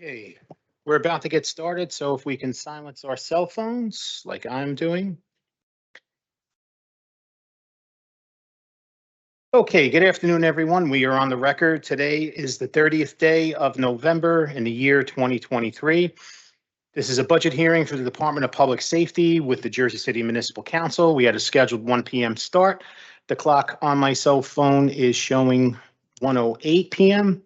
Okay, we're about to get started, so if we can silence our cell phones like I'm doing. Okay, good afternoon, everyone. We are on the record. Today is the 30th day of November in the year 2023. This is a budget hearing for the Department of Public Safety with the Jersey City Municipal Council. We had a scheduled 1 p.m. start. The clock on my cell phone is showing 1:08 p.m.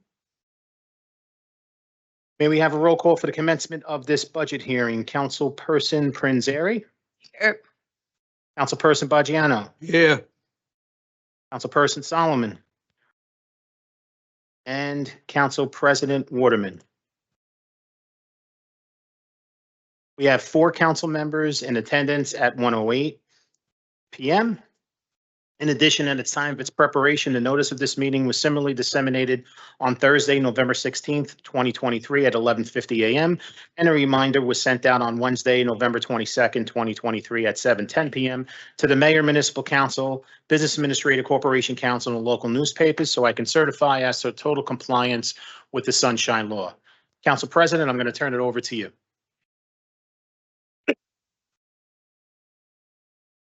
May we have a roll call for the commencement of this budget hearing? Councilperson Prinzary? Here. Councilperson Baggiano? Yeah. Councilperson Solomon? And Council President Waterman? We have 4 council members in attendance at 1:08 p.m. In addition, at the time of its preparation, the notice of this meeting was similarly disseminated on Thursday, November 16th, 2023 at 11:50 a.m. And a reminder was sent out on Wednesday, November 22nd, 2023 at 7:10 p.m. to the Mayor, Municipal Council, Business Administrator, Corporation Council, and local newspapers, so I can certify as to total compliance with the Sunshine Law. Council President, I'm going to turn it over to you.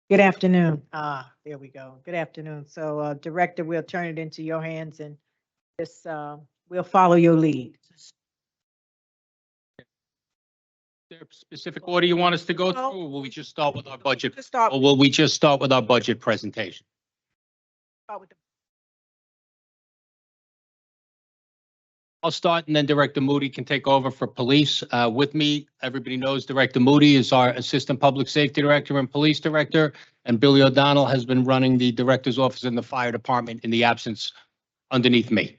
Good afternoon. There we go. Good afternoon. So, Director, we'll turn it into your hands and just, we'll follow your lead. Is there a specific order you want us to go through, or will we just start with our budget? Just start. Or will we just start with our budget presentation? Start with the- I'll start and then Director Moody can take over for police. With me, everybody knows Director Moody is our Assistant Public Safety Director and Police Director, and Billy O'Donnell has been running the Director's Office in the Fire Department in the absence underneath me.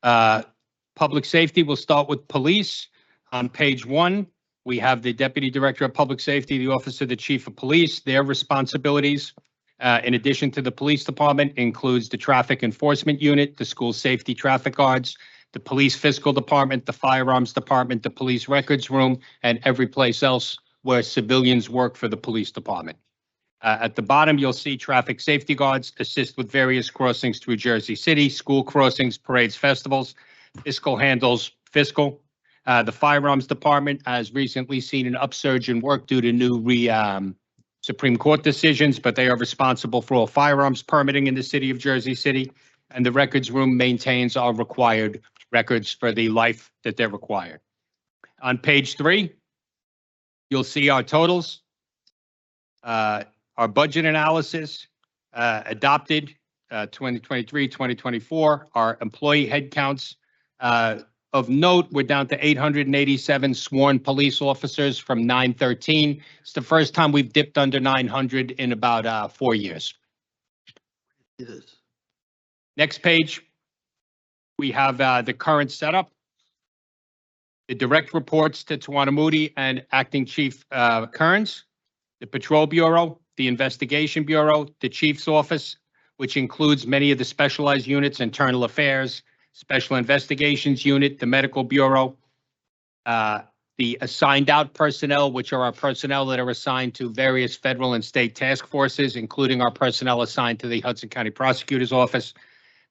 Public Safety, we'll start with police. On page 1, we have the Deputy Director of Public Safety, the Office of the Chief of Police. Their responsibilities, in addition to the Police Department, includes the Traffic Enforcement Unit, the School Safety Traffic Guards, the Police Fiscal Department, the Firearms Department, the Police Records Room, and every place else where civilians work for the Police Department. At the bottom, you'll see Traffic Safety Guards assist with various crossings through Jersey City, school crossings, parades, festivals. Fiscal handles fiscal. The Firearms Department has recently seen an upsurge in work due to new Supreme Court decisions, but they are responsible for all firearms permitting in the city of Jersey City. And the Records Room maintains our required records for the life that they're required. On page 3, you'll see our totals, our budget analysis, adopted 2023, 2024, our employee headcounts. Of note, we're down to 887 sworn police officers from 913. It's the first time we've dipped under 900 in about 4 years. Next page, we have the current setup. The direct reports to Tawana Moody and Acting Chief Kearns, the Patrol Bureau, the Investigation Bureau, the Chief's Office, which includes many of the specialized units, Internal Affairs, Special Investigations Unit, the Medical Bureau, the assigned out personnel, which are our personnel that are assigned to various federal and state task forces, including our personnel assigned to the Hudson County Prosecutor's Office,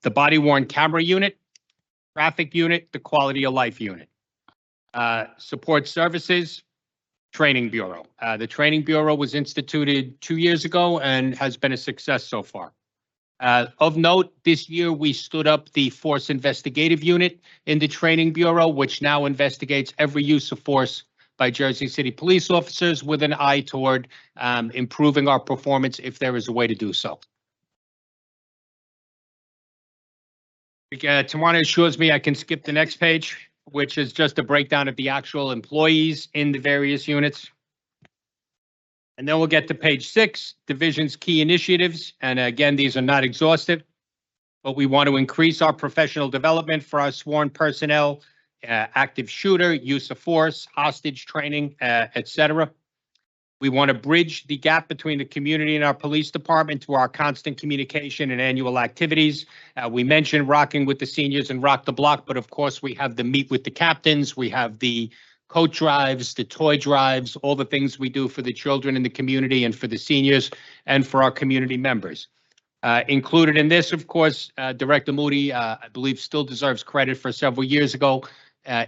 the Body Worn Camera Unit, Traffic Unit, the Quality of Life Unit. Support Services, Training Bureau. The Training Bureau was instituted 2 years ago and has been a success so far. Of note, this year we stood up the Force Investigative Unit in the Training Bureau, which now investigates every use of force by Jersey City police officers with an eye toward improving our performance if there is a way to do so. Tawana assures me I can skip the next page, which is just a breakdown of the actual employees in the various units. And then we'll get to page 6, Division's key initiatives. And again, these are not exhaustive, but we want to increase our professional development for our sworn personnel, active shooter, use of force, hostage training, etc. We want to bridge the gap between the community and our police department through our constant communication and annual activities. We mentioned rocking with the seniors and rock the block, but of course we have the meet with the captains. We have the coat drives, the toy drives, all the things we do for the children in the community and for the seniors and for our community members. Included in this, of course, Director Moody, I believe, still deserves credit for several years ago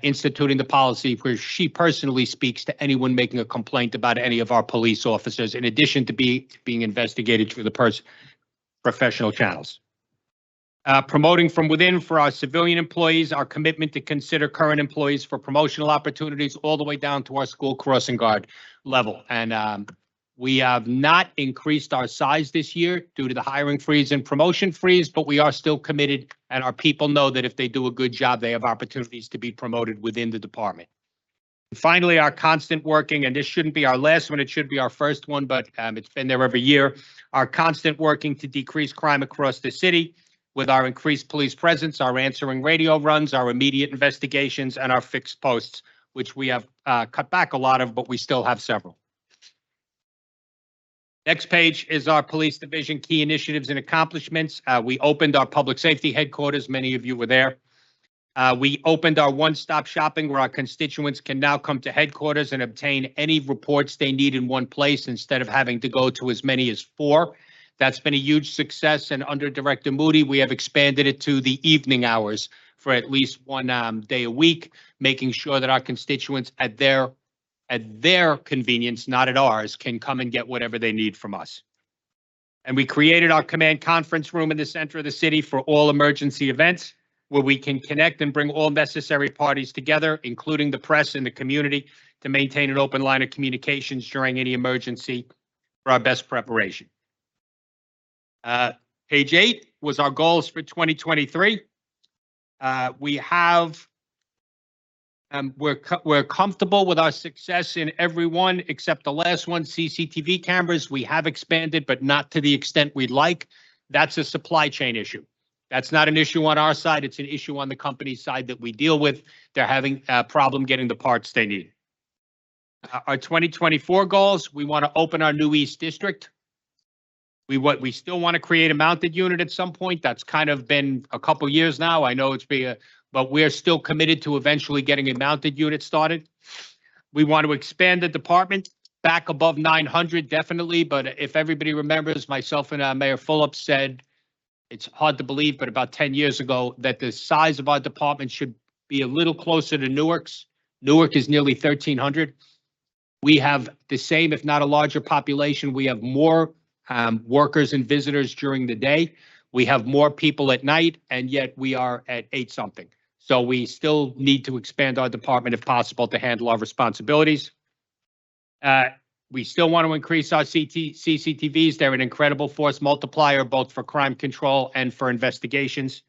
instituting the policy where she personally speaks to anyone making a complaint about any of our police officers, in addition to being investigated through the professional channels. Promoting from within for our civilian employees, our commitment to consider current employees for promotional opportunities all the way down to our school crossing guard level. And we have not increased our size this year due to the hiring freeze and promotion freeze, but we are still committed, and our people know that if they do a good job, they have opportunities to be promoted within the department. And finally, our constant working, and this shouldn't be our last one, it should be our first one, but it's been there every year, our constant working to decrease crime across the city with our increased police presence, our answering radio runs, our immediate investigations, and our fixed posts, which we have cut back a lot of, but we still have several. Next page is our police division key initiatives and accomplishments. We opened our public safety headquarters. Many of you were there. We opened our one-stop shopping where our constituents can now come to headquarters and obtain any reports they need in one place instead of having to go to as many as 4. That's been a huge success, and under Director Moody, we have expanded it to the evening hours for at least one day a week, making sure that our constituents at their convenience, not at ours, can come and get whatever they need from us. And we created our command conference room in the center of the city for all emergency events, where we can connect and bring all necessary parties together, including the press and the community, to maintain an open line of communications during any emergency for our best preparation. Page 8 was our goals for 2023. We have, we're comfortable with our success in every one except the last one, CCTV cameras. We have expanded, but not to the extent we'd like. That's a supply chain issue. That's not an issue on our side. It's an issue on the company's side that we deal with. They're having a problem getting the parts they need. Our 2024 goals, we want to open our new East District. We still want to create a mounted unit at some point. That's kind of been a couple years now. I know but we're still committed to eventually getting a mounted unit started. We want to expand the department back above 900, definitely. But if everybody remembers, myself and Mayor Fulop said, it's hard to believe, but about 10 years ago, that the size of our department should be a little closer to Newark's. Newark is nearly 1,300. We have the same, if not a larger population. We have more workers and visitors during the day. We have more people at night, and yet we are at 8-something. So we still need to expand our department if possible to handle our responsibilities. We still want to increase our CCTVs. They're an incredible force multiplier, both for crime control and for investigations.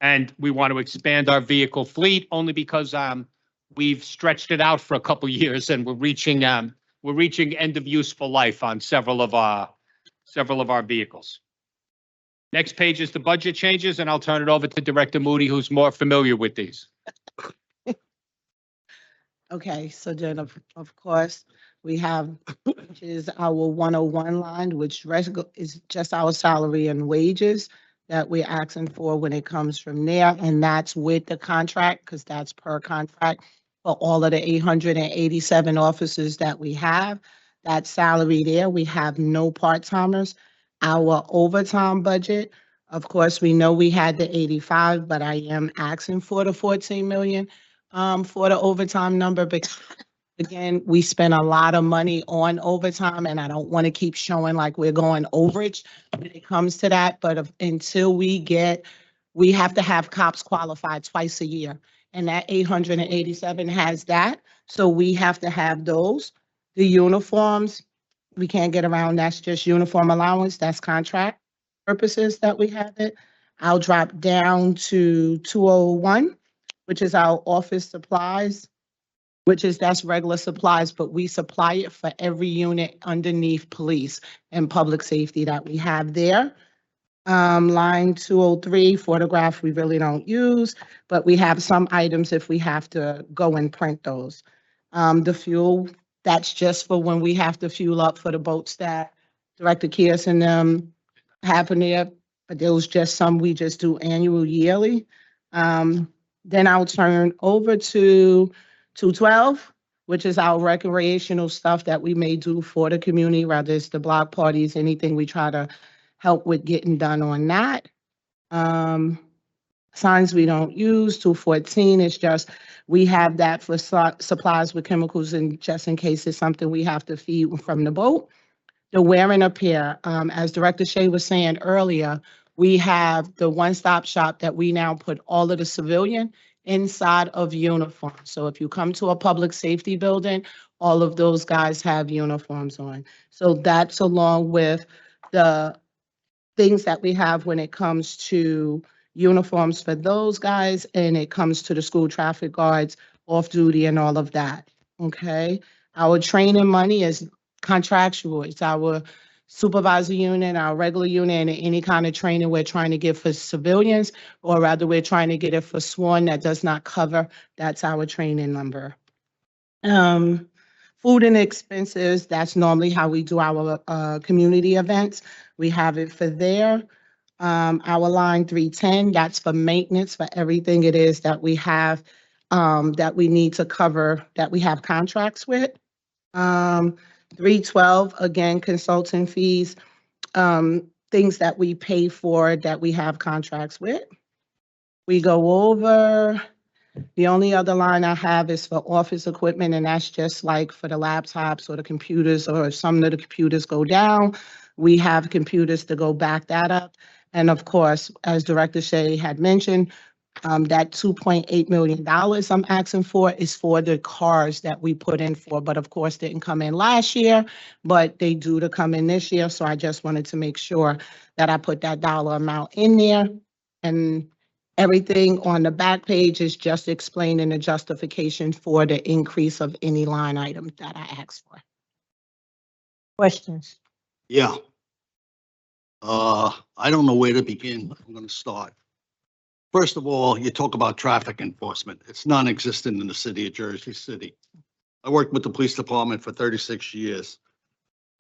And we want to expand our vehicle fleet only because we've stretched it out for a couple years, and we're reaching end of useful life on several of our vehicles. Next page is the budget changes, and I'll turn it over to Director Moody, who's more familiar with these. Okay, so then of course, we have, which is our 101 line, which is just our salary and wages that we're asking for when it comes from there. And that's with the contract, because that's per contract for all of the 887 officers that we have. That salary there, we have no part-timers. Our overtime budget, of course, we know we had the 85, but I am asking for the 14 million for the overtime number, because again, we spend a lot of money on overtime, and I don't want to keep showing like we're going overage when it comes to that. But until we have to have cops qualified twice a year, and that 887 has that. So we have to have those. The uniforms, we can't get around. That's just uniform allowance. That's contract purposes that we have it. I'll drop down to 201, which is our office supplies, that's regular supplies, but we supply it for every unit underneath police and public safety that we have there. Line 203, photograph, we really don't use, but we have some items if we have to go and print those. The fuel, that's just for when we have to fuel up for the boats that Director Kiers and them have in there, but those just some we just do annual, yearly. Then I'll turn over to 212, which is our recreational stuff that we may do for the community, whether it's the block parties, anything we try to help with getting done on that. signs we don't use. 214 is just, we have that for supplies with chemicals and just in case it's something we have to feed from the boat. The wear and repair, as Director Shea was saying earlier, we have the one-stop shop that we now put all of the civilian inside of uniform. So if you come to a public safety building, all of those guys have uniforms on. So that's along with the things that we have when it comes to uniforms for those guys and it comes to the school traffic guards, off duty and all of that, okay? Our training money is contractual. It's our supervisor unit, our regular unit, and any kind of training we're trying to give for civilians, or rather we're trying to get it for sworn that does not cover, that's our training number. Food and expenses, that's normally how we do our community events. We have it for there. Our line 310, that's for maintenance for everything it is that we have, that we need to cover, that we have contracts with. 312, again, consulting fees, things that we pay for that we have contracts with. We go over, the only other line I have is for office equipment, and that's just like for the laptops or the computers, or if some of the computers go down, we have computers to go back that up. And of course, as Director Shea had mentioned, that $2.8 million I'm asking for is for the cars that we put in for, but of course didn't come in last year, but they do to come in this year. So I just wanted to make sure that I put that dollar amount in there. And everything on the back page is just explaining the justification for the increase of any line item that I asked for. Questions? Yeah. I don't know where to begin. I'm going to start. First of all, you talk about traffic enforcement. It's non-existent in the city of Jersey City. I worked with the police department for 36 years.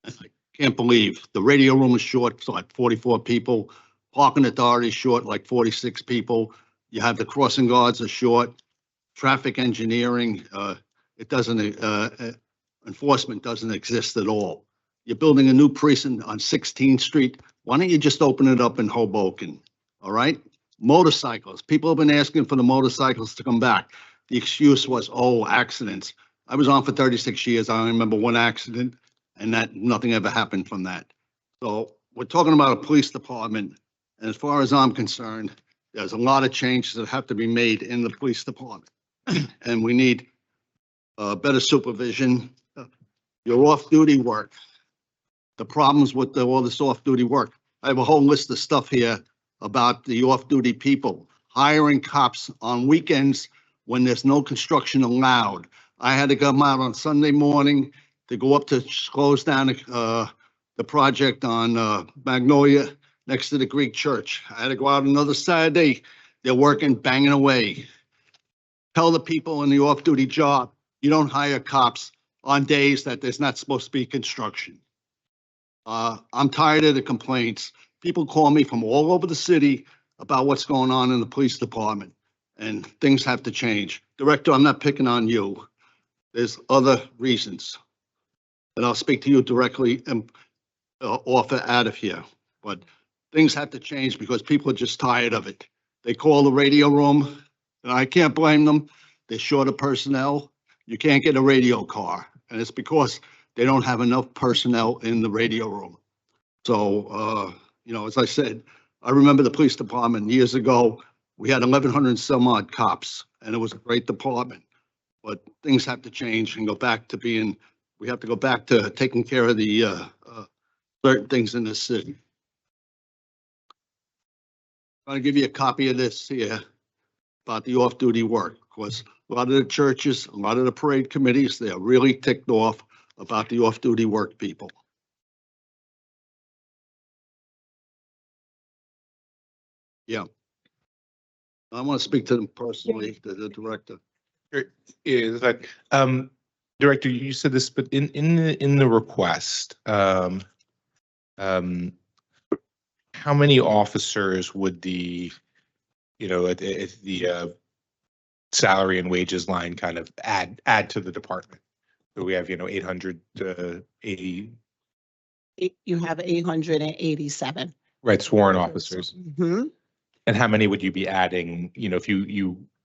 And I can't believe the radio room is short, so like 44 people. Parking authority is short, like 46 people. You have the crossing guards are short. Traffic engineering, enforcement doesn't exist at all. You're building a new precinct on 16th Street. Why don't you just open it up in Hoboken? All right? Motorcycles. People have been asking for the motorcycles to come back. The excuse was, oh, accidents. I was on for 36 years. I only remember one accident, and that nothing ever happened from that. So we're talking about a police department, and as far as I'm concerned, there's a lot of changes that have to be made in the police department, and we need better supervision. Your off-duty work, the problems with all this off-duty work. I have a whole list of stuff here about the off-duty people, hiring cops on weekends when there's no construction allowed. I had to come out on Sunday morning to go up to close down the project on Magnolia next to the Greek church. I had to go out another Saturday. They're working, banging away. Tell the people in the off-duty job, you don't hire cops on days that there's not supposed to be construction. I'm tired of the complaints. People call me from all over the city about what's going on in the police department, and things have to change. Director, I'm not picking on you. There's other reasons. And I'll speak to you directly and offer out of here. But things have to change because people are just tired of it. They call the radio room, and I can't blame them. They're short of personnel. You can't get a radio car, and it's because they don't have enough personnel in the radio room. So, as I said, I remember the police department years ago. We had 1,100 some odd cops, and it was a great department. But things have to change and go back to being. We have to go back to taking care of the certain things in the city. I'm going to give you a copy of this here about the off-duty work. Because a lot of the churches, a lot of the parade committees, they are really ticked off about the off-duty work people. Yeah. I want to speak to them personally, the director. Is that, Director, you said this, but in the request, how many officers would the, the salary and wages line kind of add to the department? So we have, 800 to 80. You have 887. Right, sworn officers. Mhm. And how many would you be adding, if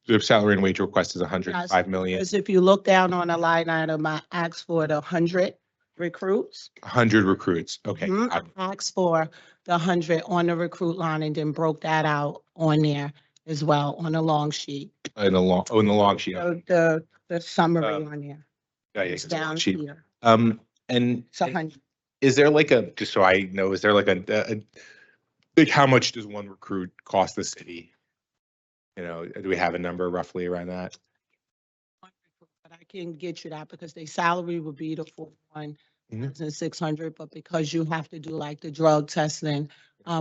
the salary and wage request is 105 million, Because if you look down on a line item, I asked for the 100 recruits. 100 recruits? Okay. Mhm. I asked for the 100 on the recruit line and then broke that out on there as well on a long sheet. In the long sheet. So the summary Uh, on there Yeah, is it's a long down sheet. here. And It's 100. is there like just so I know, is there like like how much does one recruit cost the city? Do we have a number roughly around that? But I can get you that because their salary would be the 41,600, but because you have to do like the drug testing,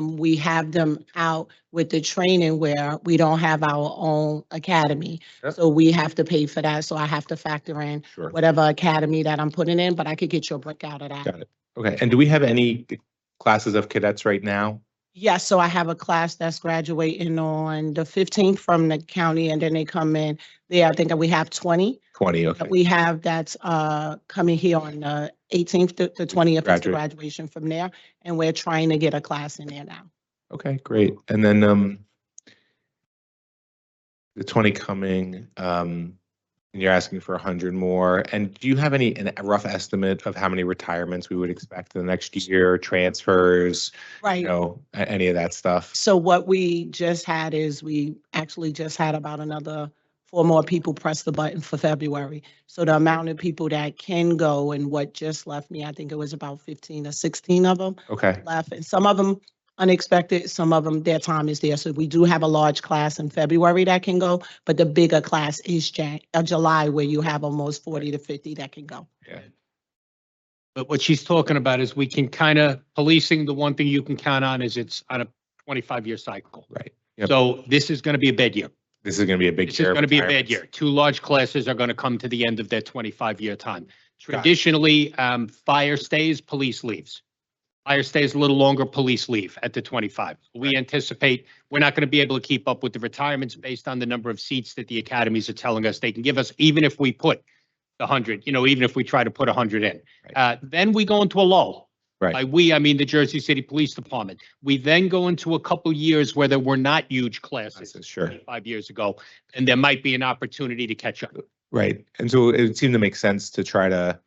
we have them out with the training where we don't have our own academy. Yep. So we have to pay for that. So I have to factor in Sure. whatever academy that I'm putting in, but I could get you a breakout of that. Got it. Okay. And do we have any classes of cadets right now? Yes, so I have a class that's graduating on the 15th from the county, and then they come in there. I think that we have 20. 20, okay. That we have that's coming here on the 18th to the 20th is the Graduate. graduation from there, and we're trying to get a class in there now. Okay, great. And then the 20 coming, and you're asking for 100 more. And do you have a rough estimate of how many retirements we would expect in the next year, transfers, Right. Any of that stuff? So what we just had is we actually just had about another 4 more people press the button for February. So the amount of people that can go and what just left me, I think it was about 15 or 16 of them Okay, left. And some of them unexpected, some of them, their time is there. So we do have a large class in February that can go, but the bigger class is July, where you have almost 40 to 50 that can go. yeah. But what she's talking about is we can kind of policing. The one thing you can count on is it's on a 25-year cycle. Right. Yep. So this is going to be a bad year. This is going to be a big This year. is of going to be a bad retirements. year. 2 large classes are going to come to the end of their 25-year time. Traditionally, fire stays, police leaves. Fire stays a little longer, police leave at the 25. We anticipate we're not going to be able to keep up with the retirements based on the number of seats that the academies are telling us they can give us, even if we put the 100, even if we try to put 100 in. Right. Then we go into a lull. Right. By we, I mean the Jersey City Police Department. We then go into a couple years where there were not huge classes. Sure. 5 years ago, and there might be an opportunity to catch up. Right. And so it seemed to make sense to try to,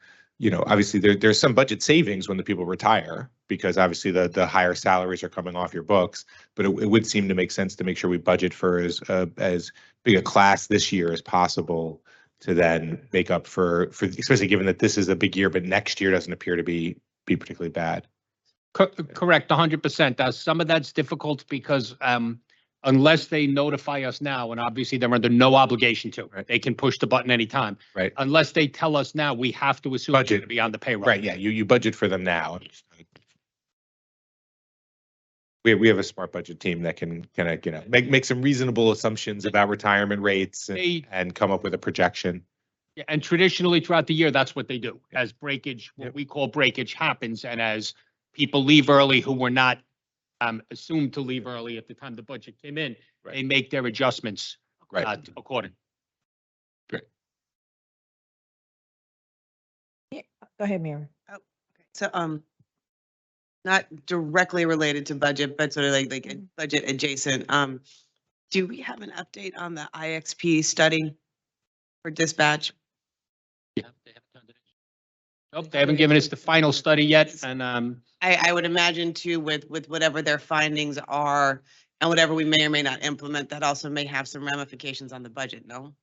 obviously there's some budget savings when the people retire because obviously the higher salaries are coming off your books, but it would seem to make sense to make sure we budget for as big a class this year as possible to then make up for especially given that this is a big year, but next year doesn't appear to be particularly bad. Correct, 100%. Some of that's difficult because unless they notify us now, and obviously they're under no obligation to, Right. They can push the button anytime. Right. Unless they tell us now, we have to assume it's Budget. going to be on the payroll. Right. Yeah. You budget for them now. We have a smart budget team that can kind of, make some reasonable assumptions about retirement rates and come up with a projection. Yeah, and traditionally throughout the year, that's what they do. As breakage, what Yep. we call breakage happens, and as people leave early who were not assumed to leave early at the time the budget came in, Right. they make their adjustments Right. according. Go ahead, Mary. So, not directly related to budget, but sort of like budget adjacent. Do we have an update on the IXP study for dispatch? Yeah, they haven't turned it in. Nope, they haven't given us the final study yet, and I would imagine too, with whatever their findings are and whatever we may or may not implement, that also may have some ramifications on the budget, no?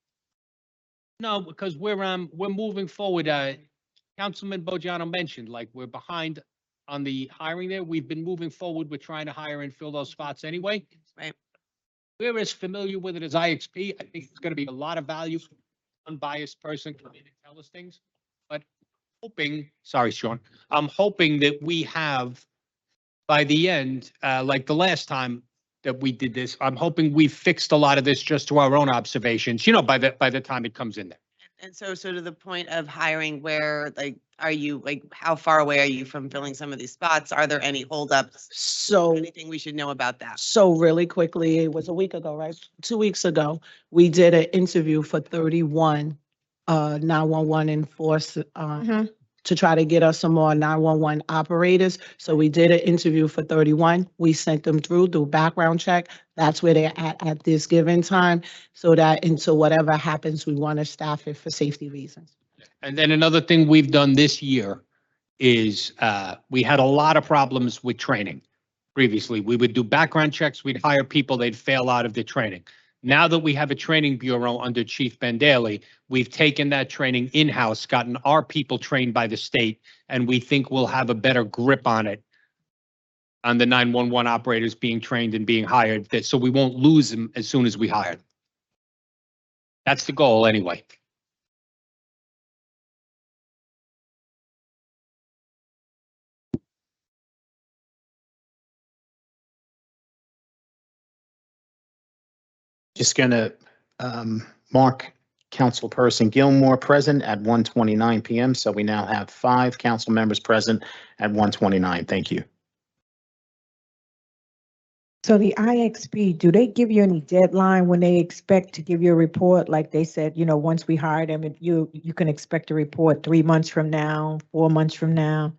no, because we're moving forward. Councilman Bojano mentioned, like, we're behind on the hiring there. We've been moving forward. We're trying to hire and fill those spots anyway. Right. We're as familiar with it as IXP. I think it's going to be a lot of value. For an unbiased person coming in and tell us things, but sorry, Sean, I'm hoping that we have by the end, like the last time that we did this, I'm hoping we've fixed a lot of this just to our own observations, by the time it comes in there. And so to the point of hiring, where are you, how far away are you from filling some of these spots? Are there any holdups? So Anything we should know about that? So really quickly, it was a week ago, right? 2 weeks ago, we did an interview for 31 911 enforcement to try to get us some more 911 operators. So we did an interview for 31. We sent them through, do background check. That's where they're at this given time. So that until whatever happens, we want to staff it for safety reasons. And then another thing we've done this year is we had a lot of problems with training previously. We would do background checks, we'd hire people, they'd fail out of the training. Now that we have a training bureau under Chief Ben Daly, we've taken that training in-house, gotten our people trained by the state, and we think we'll have a better grip on it, on the 911 operators being trained and being hired, so we won't lose them as soon as we hire them. That's the goal anyway. Just gonna mark Councilperson Gilmore present at 1:29 PM. So we now have 5 council members present at 1:29. Thank you. So the IXP, do they give you any deadline when they expect to give you a report? Like they said, once we hire them, you can expect a report 3 months from now, 4 months from now?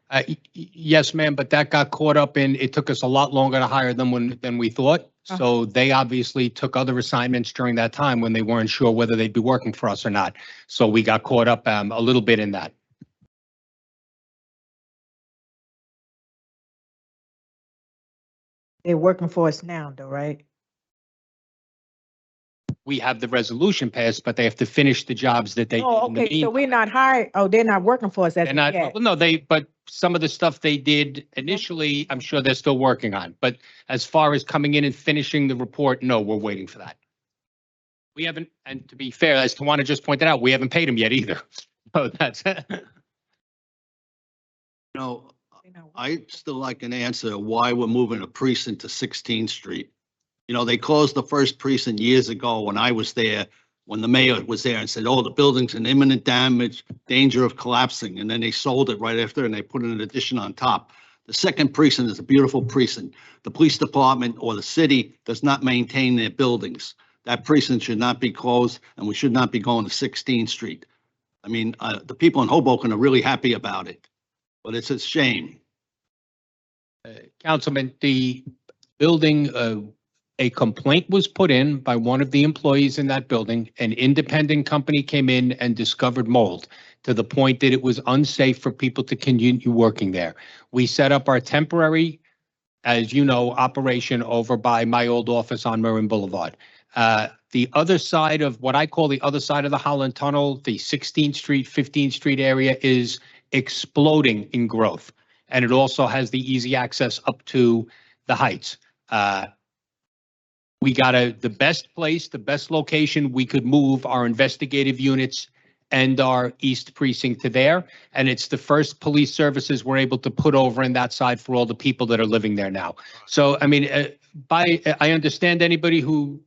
Yes, ma'am, but that got caught up in, it took us a lot longer to hire them than we thought. So they obviously took other assignments during that time when they weren't sure whether they'd be working for us or not. So we got caught up a little bit in that. They're working for us now though, right? We have the resolution passed, but they have to finish the jobs that they. Oh, in the okay, so meantime. we're not hired, they're not working for us as They're of not, yet. well, no, but some of the stuff they did initially, I'm sure they're still working on. But as far as coming in and finishing the report, no, we're waiting for that. We haven't, and to be fair, as Tawana just pointed out, we haven't paid them yet either. So that's. I'd still like an answer why we're moving a precinct to 16th Street. They closed the first precinct years ago when I was there, when the mayor was there and said, oh, the building's in imminent damage, danger of collapsing. And then they sold it right after and they put an addition on top. The second precinct is a beautiful precinct. The police department or the city does not maintain their buildings. That precinct should not be closed and we should not be going to 16th Street. I mean, the people in Hoboken are really happy about it, but it's a shame. Councilman, the building, a complaint was put in by one of the employees in that building. An independent company came in and discovered mold to the point that it was unsafe for people to continue working there. We set up our temporary, as you know, operation over by my old office on Marin Boulevard. The other side of what I call the other side of the Holland Tunnel, the 16th Street, 15th Street area is exploding in growth. And it also has the easy access up to the Heights. We got the best place, the best location. We could move our investigative units and our East Precinct to there. And it's the first police services we're able to put over in that side for all the people that are living there now. So, I mean, I understand anybody who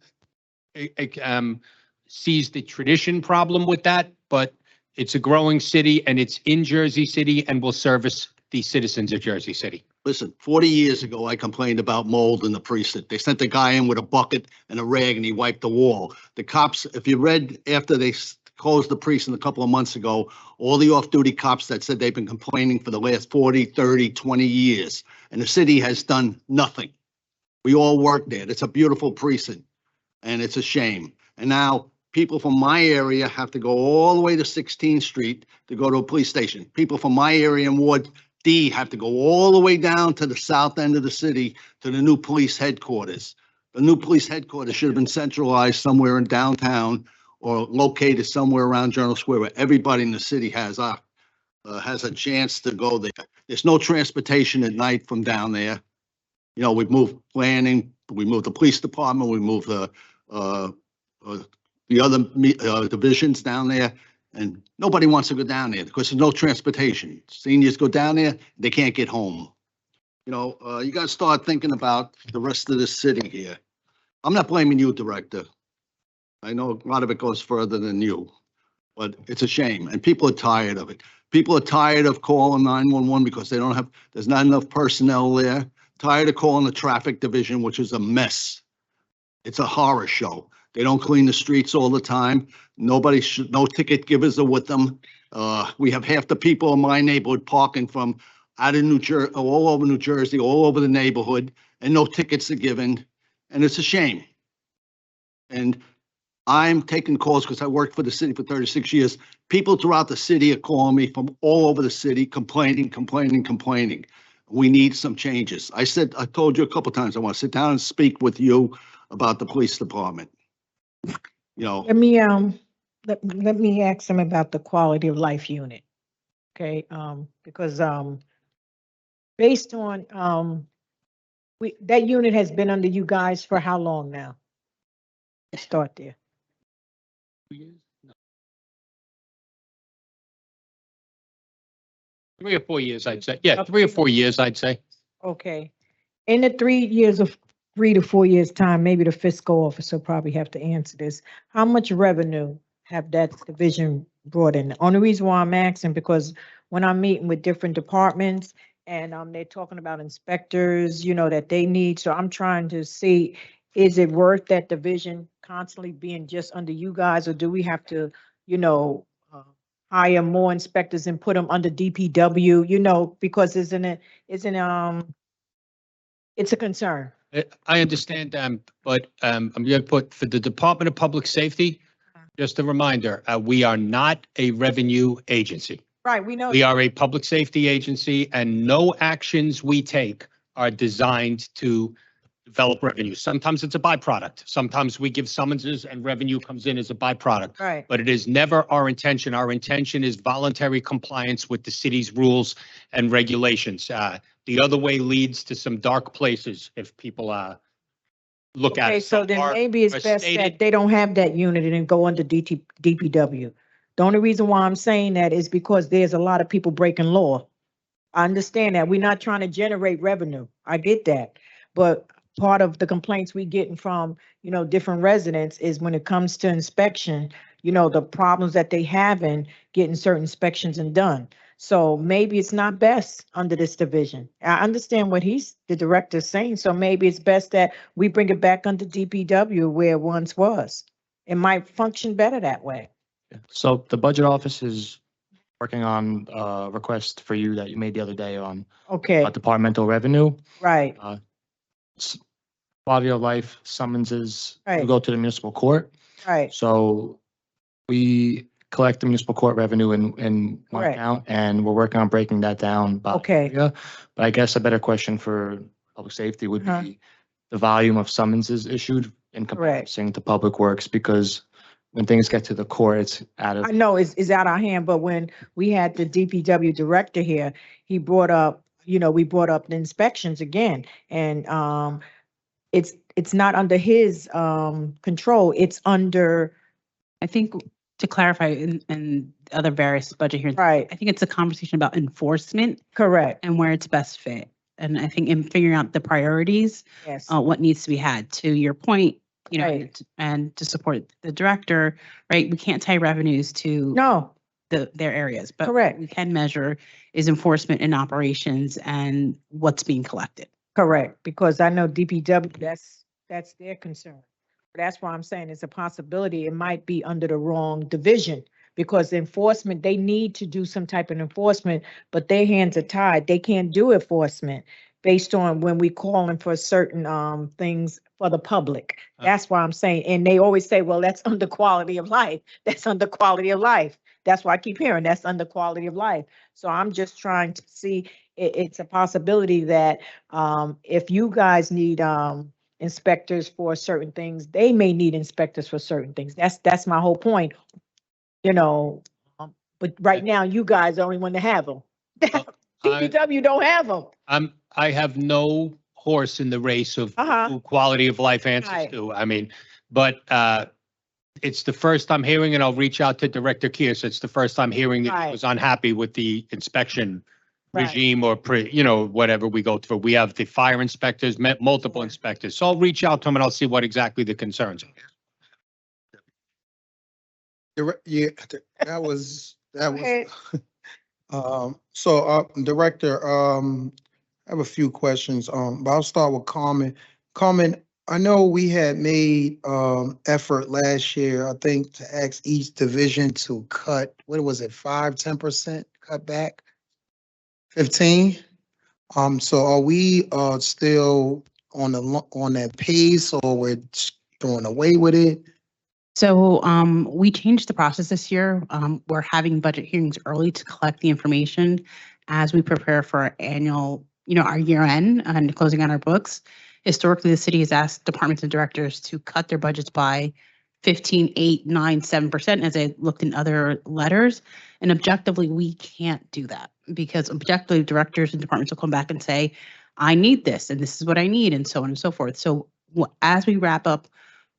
sees the tradition problem with that, but it's a growing city and it's in Jersey City and will service the citizens of Jersey City. Listen, 40 years ago, I complained about mold in the precinct. They sent a guy in with a bucket and a rag and he wiped the wall. The cops, if you read after they closed the precinct a couple of months ago, all the off-duty cops that said they've been complaining for the last 40, 30, 20 years, and the city has done nothing. We all work there. It's a beautiful precinct and it's a shame. And now people from my area have to go all the way to 16th Street to go to a police station. People from my area in Ward D have to go all the way down to the south end of the city to the new police headquarters. The new police headquarters should have been centralized somewhere in downtown or located somewhere around Journal Square where everybody in the city has a chance to go there. There's no transportation at night from down there. We've moved planning, we moved the police department, we moved the other divisions down there. And nobody wants to go down there because there's no transportation. Seniors go down there, they can't get home. You got to start thinking about the rest of the city here. I'm not blaming you, Director. I know a lot of it goes further than you, but it's a shame. And people are tired of it. People are tired of calling 911 because there's not enough personnel there. Tired of calling the traffic division, which is a mess. It's a horror show. They don't clean the streets all the time. No ticket givers are with them. We have half the people in my neighborhood parking from out of New Jersey, all over New Jersey, all over the neighborhood, and no tickets are given, and it's a shame. And I'm taking calls because I worked for the city for 36 years. People throughout the city are calling me from all over the city, complaining. We need some changes. I told you a couple times, I want to sit down and speak with you about the police department. You know, Let me ask him about the quality of life unit. Okay, because based on that unit has been under you guys for how long now? Let's start there. 2 years? No. 3 or 4 years, I'd say. Yeah, 3 or 4 years, I'd say. Okay. In the 3 to 4 years time, maybe the fiscal officer probably have to answer this. How much revenue have that division brought in? The only reason why I'm asking, because when I'm meeting with different departments and they're talking about inspectors, that they need, so I'm trying to see, is it worth that division constantly being just under you guys, or do we have to, hire more inspectors and put them under DPW, because it's a concern. I understand, but I'm going to put for the Department of Public Safety, just a reminder, we are not a revenue agency. Right, we know. We are a public safety agency, and no actions we take are designed to develop revenue. Sometimes it's a byproduct. Sometimes we give summonses and revenue comes in as a byproduct. Right. But it is never our intention. Our intention is voluntary compliance with the city's rules and regulations. The other way leads to some dark places if people look at Okay, it. so then maybe it's best that they don't have that unit and then go under DPW. The only reason why I'm saying that is because there's a lot of people breaking law. I understand that. We're not trying to generate revenue. I get that. But part of the complaints we getting from, different residents is when it comes to inspection, the problems that they have in getting certain inspections and done. So maybe it's not best under this division. I understand what the director's saying. So maybe it's best that we bring it back under DPW where it once was. It might function better that way. So the budget office is working on a request for you that you made the other day on Okay, departmental revenue. right, Quality of life summonses to Right. go to the municipal court. right. So we collect the municipal court revenue in one Correct. account, and we're working on breaking that down by Okay. area. But I guess a better question for public safety would Uh-huh. be the volume of summonses issued in comparison to public works, because when things get to the court, it's out of. I know it's out of our hand, but when we had the DPW director here, he brought up, we brought up the inspections again, and it's not under his control, it's under, I think to clarify in other various budget hearings, right, I think it's a conversation about enforcement correct, and where it's best fit. And I think in figuring out the priorities, yes, what needs to be had. To your point, Right. and to support the director, right? We can't tie revenues to no, their areas, but Correct. what we can measure is enforcement and operations and what's being collected. correct, because I know DPW, that's their concern. That's why I'm saying it's a possibility it might be under the wrong division, because enforcement, they need to do some type of enforcement, but their hands are tied. They can't do enforcement based on when we calling for certain things for the public. That's why I'm saying, and they always say, well, that's under quality of life. That's under quality of life. That's why I keep hearing that's under quality of life. So I'm just trying to see, it's a possibility that if you guys need inspectors for certain things, they may need inspectors for certain things. That's my whole point, but right now you guys are the only one to have them. DPW don't have them. I have no horse in the race of Uh-huh. who quality of life answers Right. to. I mean, but it's the first I'm hearing, and I'll reach out to Director Kears. It's the first I'm hearing that he Right. was unhappy with the inspection Right. regime or whatever we go through. We have the fire inspectors, multiple Yeah. inspectors. So I'll reach out to him and I'll see what exactly the concerns are. Yeah, that was, ahead. Director, I have a few questions, but I'll start with Carmen. Carmen, I know we had made effort last year, I think, to ask each division to cut, what was it, 5-10% cut back? 15? So are we still on on that pace, or we're just doing away with it? So we changed the process this year. We're having budget hearings early to collect the information as we prepare for our annual, our year end and closing out our books. Historically, the city has asked departments and directors to cut their budgets by 15, 8, 9, 7% as I looked in other letters. And objectively, we can't do that because objectively, directors and departments will come back and say, I need this and this is what I need, and so on and so forth. So as we wrap up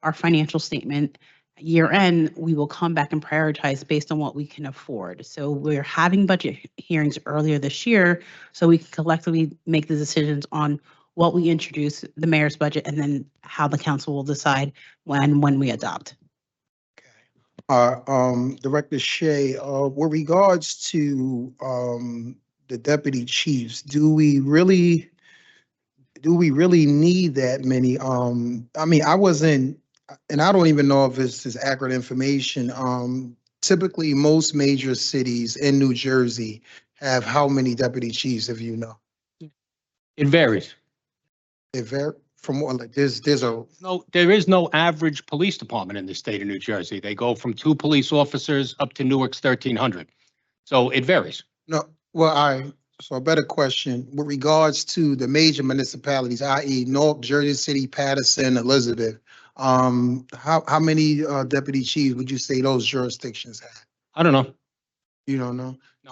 our financial statement, year end, we will come back and prioritize based on what we can afford. So we're having budget hearings earlier this year so we can collectively make the decisions on what we introduce, the mayor's budget, and then how the council will decide when we adopt. Director Shea, with regards to the deputy chiefs, do we really need that many? I mean, I wasn't, and I don't even know if this is accurate information. Typically, most major cities in New Jersey have how many deputy chiefs, if you know? It varies. It vary from what, like, there's a, No, there is no average police department in the state of New Jersey. They go from 2 police officers up to Newark's 1,300. So it varies. no, well, so a better question, with regards to the major municipalities, i.e. Newark, Jersey City, Patterson, Elizabeth, how many deputy chiefs would you say those jurisdictions have? I don't know. You don't know? No.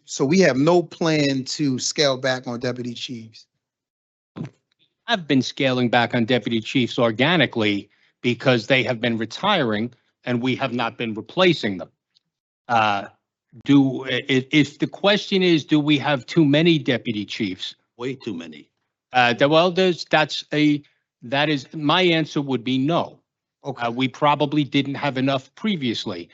So we have no plan to scale back on deputy chiefs. Have been scaling back on deputy chiefs organically because they have been retiring and we have not been replacing them. If the question is, do we have too many deputy chiefs? Way too many. That is, my answer would be no. Okay. We probably didn't have enough previously.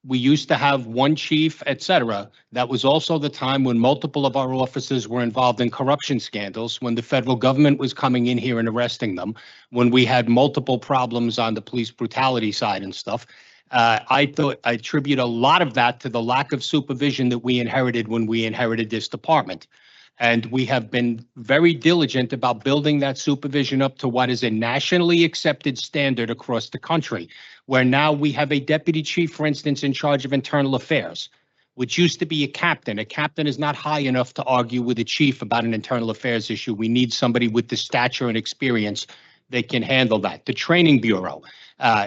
We used to have one chief, et cetera. That was also the time when multiple of our officers were involved in corruption scandals, when the federal government was coming in here and arresting them, when we had multiple problems on the police brutality side and stuff. I attribute a lot of that to the lack of supervision that we inherited when we inherited this department. And we have been very diligent about building that supervision up to what is a nationally accepted standard across the country, where now we have a deputy chief, for instance, in charge of internal affairs, which used to be a captain. A captain is not high enough to argue with a chief about an internal affairs issue. We need somebody with the stature and experience that can handle that. The training bureau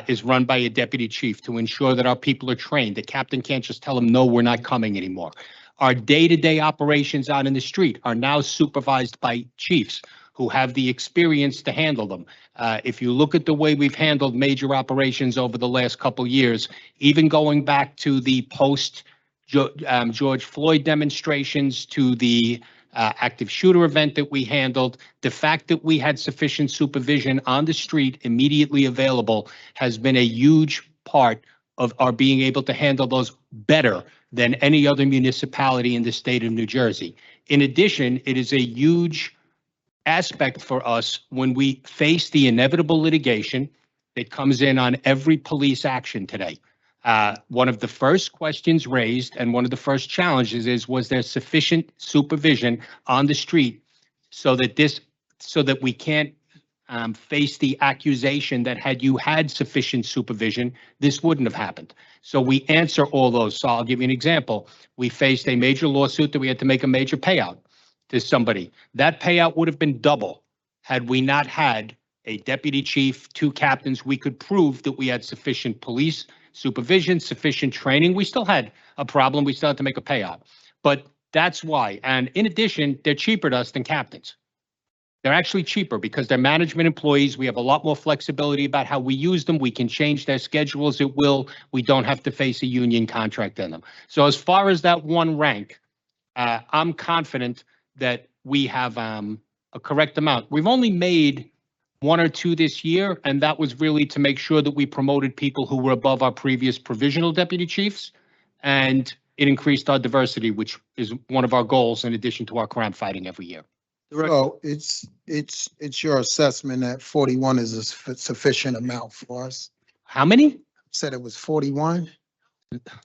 is run by a deputy chief to ensure that our people are trained. The captain can't just tell them, no, we're not coming anymore. Our day-to-day operations out in the street are now supervised by chiefs who have the experience to handle them. If you look at the way we've handled major operations over the last couple of years, even going back to the post-George Floyd demonstrations, to the active shooter event that we handled, the fact that we had sufficient supervision on the street immediately available has been a huge part of our being able to handle those better than any other municipality in the state of New Jersey. In addition, it is a huge aspect for us when we face the inevitable litigation that comes in on every police action today. One of the first questions raised and one of the first challenges is, was there sufficient supervision on the street so that we can't face the accusation that had you had sufficient supervision, this wouldn't have happened. So we answer all those. So I'll give you an example. We faced a major lawsuit that we had to make a major payout to somebody. That payout would have been double had we not had a deputy chief, 2 captains. We could prove that we had sufficient police supervision, sufficient training. We still had a problem. We still had to make a payout. But that's why. And in addition, they're cheaper to us than captains. They're actually cheaper because they're management employees. We have a lot more flexibility about how we use them. We can change their schedules at will. We don't have to face a union contract in them. So as far as that one rank, I'm confident that we have a correct amount. We've only made 1 or 2 this year, and that was really to make sure that we promoted people who were above our previous provisional deputy chiefs, and it increased our diversity, which is one of our goals in addition to our crime fighting every year. Director, So it's your assessment that 41 is a sufficient amount for us? How many? Said it was 41?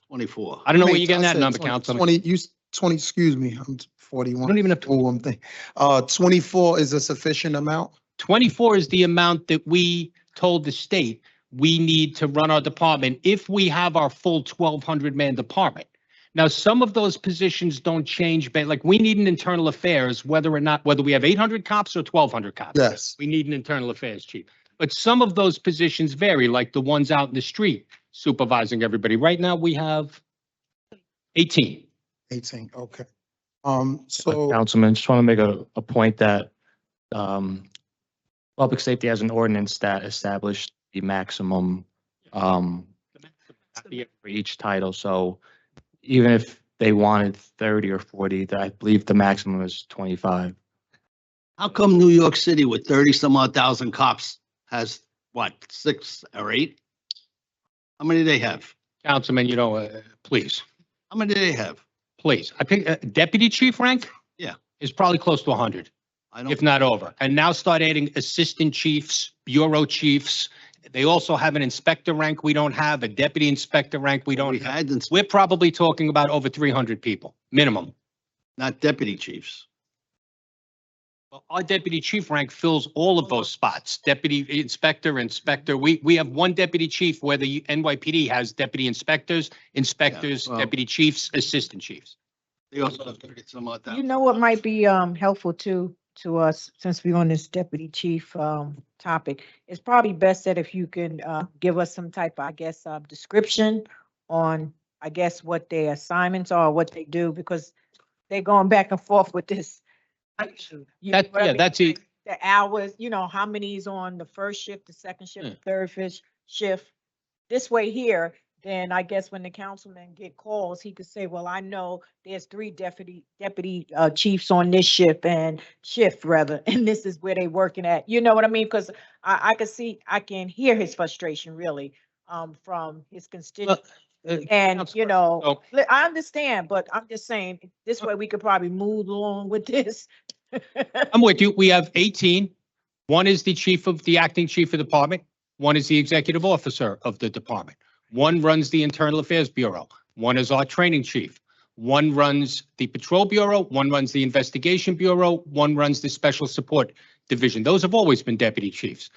24. I don't know where mean, you're getting I that said number, 20 Councilman. 20, 20, excuse me, I'm You 41. don't even have Oh, I'm thinking, 24 is a sufficient amount? 24 is the amount that we told the state we need to run our department if we have our full 1,200-man department. Now, some of those positions don't change, but like we need an internal affairs, whether we have 800 cops or 1,200 cops. Yes. We need an internal affairs chief. But some of those positions vary, like the ones out in the street supervising everybody. Right now, we have 18. 18, okay. But So, Councilman, just want to make a point that public safety has an ordinance that established the maximum for each title. So even if they wanted 30 or 40, I believe the maximum is 25. How come New York City with 30 some odd thousand cops has what, 6 or 8? How many do they have? Councilman, please, How many do they have? please. I think deputy chief rank? Yeah. Is probably close to 100. I don't. If not over. And now start adding assistant chiefs, bureau chiefs. They also have an inspector rank we don't have, a deputy inspector rank we don't We have. had, We're probably talking about over 300 people, minimum. not deputy chiefs. Well, our deputy chief rank fills all of those spots, deputy inspector, inspector. We have one deputy chief where the NYPD has deputy inspectors, well- deputy chiefs, assistant chiefs. They also have 30 some odd You thousand. know what might be helpful to us, since we're on this deputy chief topic, it's probably best that if you can give us some type of, I guess, description on, I guess, what their assignments are, what they do, because they're going back and forth with this. You know what I mean? That's it. The hours, how many is on the first shift, the second shift, the third shift. This way here, then I guess when the councilman get calls, he could say, well, I know there's 3 deputy chiefs on this shift and and this is where they working at. You know what I mean? Because I can hear his frustration really from his constituents. And, So- I understand, but I'm just saying, this way we could probably move along with this. I'm with you. We have 18. One is the acting chief of department. One is the executive officer of the department. One runs the internal affairs bureau. One is our training chief. One runs the patrol bureau. One runs the investigation bureau. One runs the special support division. Those have always been deputy chiefs.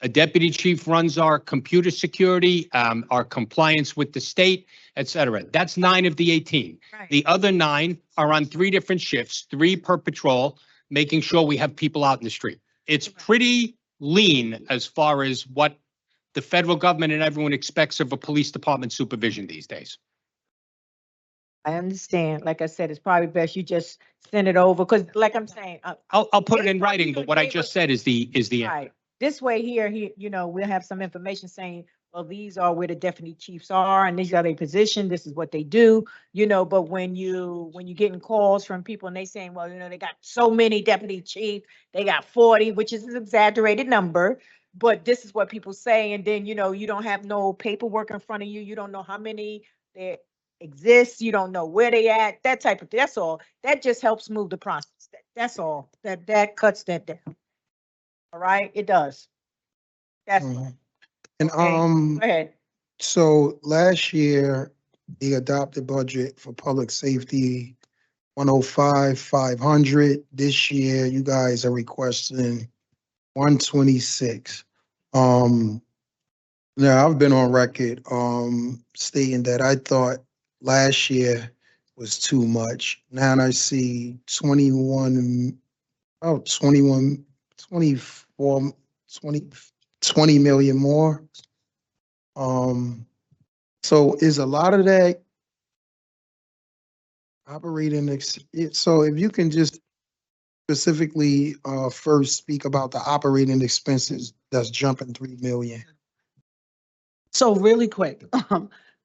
A deputy chief runs our computer security, our compliance with the state, et cetera. That's 9 of the 18. Right. The other 9 are on 3 different shifts, 3 per patrol, making sure we have people out in the street. It's pretty lean as far as what the federal government and everyone expects of a police department supervision these days. I understand. Like I said, it's probably best you just send it over, because like I'm saying. I'll put it in If writing, you but what I gave just us- said is the end. Right. This way here, we'll have some information saying, well, these are where the deputy chiefs are and these are their position. This is what they do, but when you're getting calls from people and they saying, well, they got so many deputy chiefs, they got 40, which is an exaggerated number, but this is what people say. And then, you don't have no paperwork in front of you. You don't know how many there exists. You don't know where they at, that type of thing. That's all. That just helps move the process. That's all. That cuts that down. All right, it does. That's all. mhm. And Okay, Go ahead. so last year, the adopted budget for public safety, 105,500. This year, you guys are requesting 126. Now I've been on record, stating that I thought last year was too much. Now I see 21, 24, 20 million more. So is a lot of that operating, so if you can just specifically, first speak about the operating expenses that's jumping 3 million. So really quick,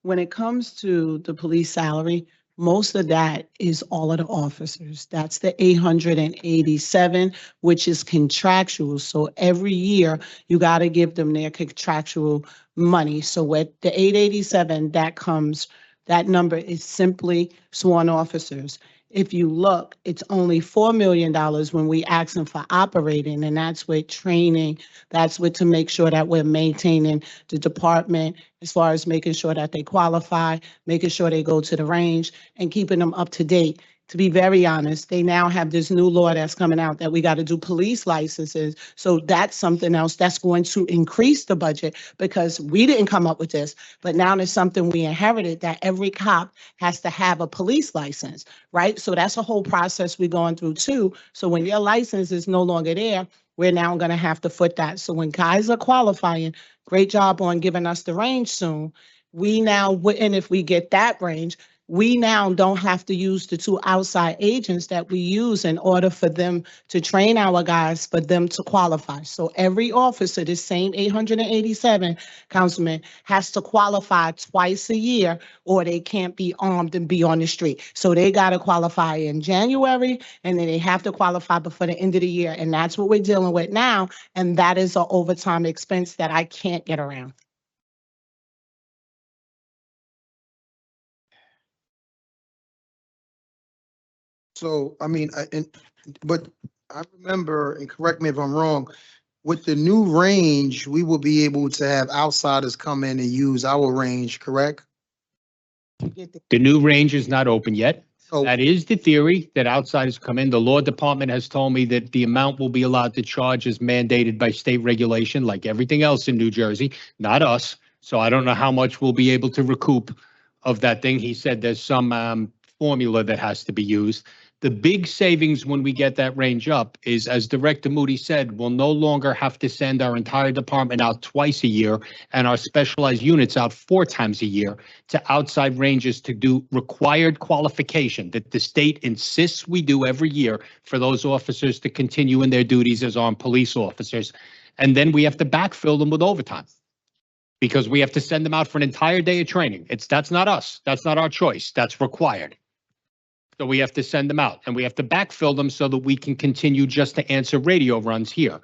when it comes to the police salary, most of that is all of the officers. That's the 887, which is contractual. So every year you got to give them their contractual money. So with the 887, that number is simply sworn officers. if you look, it's only $4 million when we ask them for operating, and that's with training. That's with to make sure that we're maintaining the department as far as making sure that they qualify, making sure they go to the range and keeping them up to date. To be very honest, they now have this new law that's coming out that we got to do police licenses. So that's something else that's going to increase the budget because we didn't come up with this, but now there's something we inherited that every cop has to have a police license, right? So that's a whole process we're going through too. So when your license is no longer there, we're now going to have to foot that. So when guys are qualifying, great job on giving us the range soon. We now, and if we get that range, we now don't have to use the 2 outside agents that we use in order for them to train our guys, for them to qualify. So every officer, the same 887, Councilman, has to qualify twice a year or they can't be armed and be on the street. So they got to qualify in January and then they have to qualify before the end of the year. And that's what we're dealing with now. And that is an overtime expense that I can't get around. So, I mean, but I remember, and correct me if I'm wrong, with the new range, we will be able to have outsiders come in and use our range, correct? The new range is not open yet. So, That is the theory, that outsiders come in. The law department has told me that the amount will be allowed to charge is mandated by state regulation, like everything else in New Jersey, not us. So I don't know how much we'll be able to recoup of that thing. He said there's some formula that has to be used. The big savings when we get that range up is, as Director Moody said, we'll no longer have to send our entire department out twice a year and our specialized units out 4 times a year to outside ranges to do required qualification that the state insists we do every year for those officers to continue in their duties as armed police officers. And then we have to backfill them with overtime because we have to send them out for an entire day of training. That's not us. That's not our choice. That's required. So we have to send them out and we have to backfill them so that we can continue just to answer radio runs here.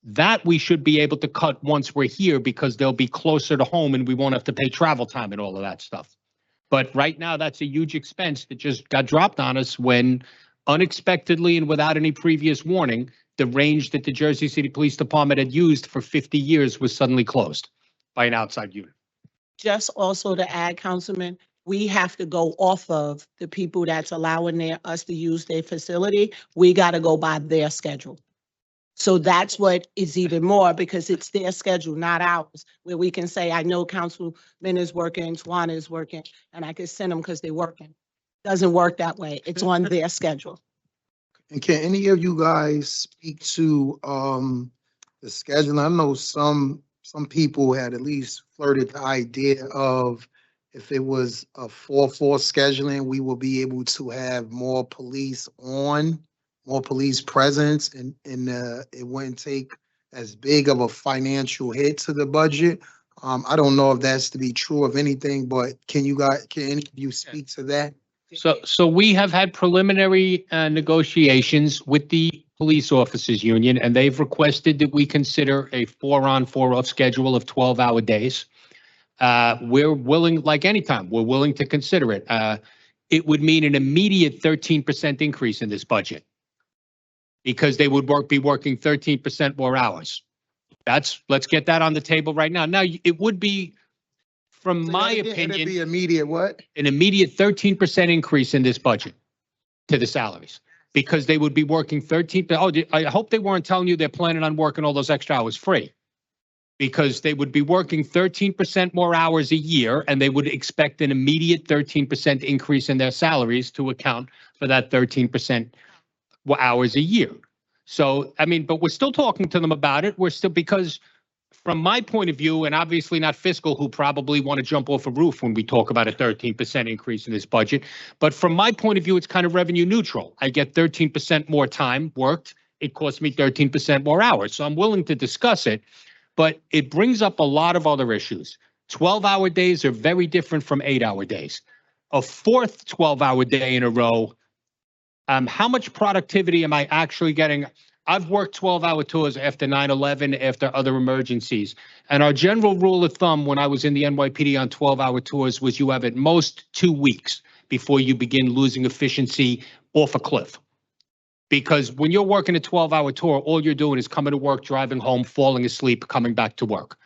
That we should be able to cut once we're here because they'll be closer to home and we won't have to pay travel time and all of that stuff. But right now, that's a huge expense that just got dropped on us when unexpectedly and without any previous warning, the range that the Jersey City Police Department had used for 50 years was suddenly closed by an outside unit. Just also to add, Councilman, we have to go off of the people that's allowing us to use their facility. We got to go by their schedule. So that's what is even more because it's their schedule, not ours, where we can say, I know Councilman is working, Tawana is working, and I can send them because they're working. Doesn't work that way. It's on their schedule. and can any of you guys speak to the schedule? I know some people had at least flirted the idea of if it was a 4-4 scheduling, we will be able to have more police presence, and it wouldn't take as big of a financial hit to the budget. I don't know if that's to be true of anything, but can any of you speak to that? So we have had preliminary negotiations with the police officers union, and they've requested that we consider a 4-on, 4-off schedule of 12-hour days. We're willing, like anytime, we're willing to consider it. It would mean an immediate 13% increase in this budget because they would be working 13% more hours. Let's get that on the table right now. Now, it would be, from my opinion, It'd be immediate what? an immediate 13% increase in this budget to the salaries because they would be working 13. Oh, I hope they weren't telling you they're planning on working all those extra hours free, because they would be working 13% more hours a year and they would expect an immediate 13% increase in their salaries to account for that 13% hours a year. So, I mean, but we're still talking to them about it. We're still, because from my point of view, and obviously not Fiscal, who probably want to jump off a roof when we talk about a 13% increase in this budget. But from my point of view, it's kind of revenue neutral. I get 13% more time worked. It costs me 13% more hours. So I'm willing to discuss it, but it brings up a lot of other issues. 12-hour days are very different from 8-hour days. A fourth 12-hour day in a row, how much productivity am I actually getting? I've worked 12-hour tours after 9/11, after other emergencies. And our general rule of thumb when I was in the NYPD on 12-hour tours was you have at most 2 weeks before you begin losing efficiency off a cliff. Because when you're working a 12-hour tour, all you're doing is coming to work, driving home, falling asleep, coming back to work.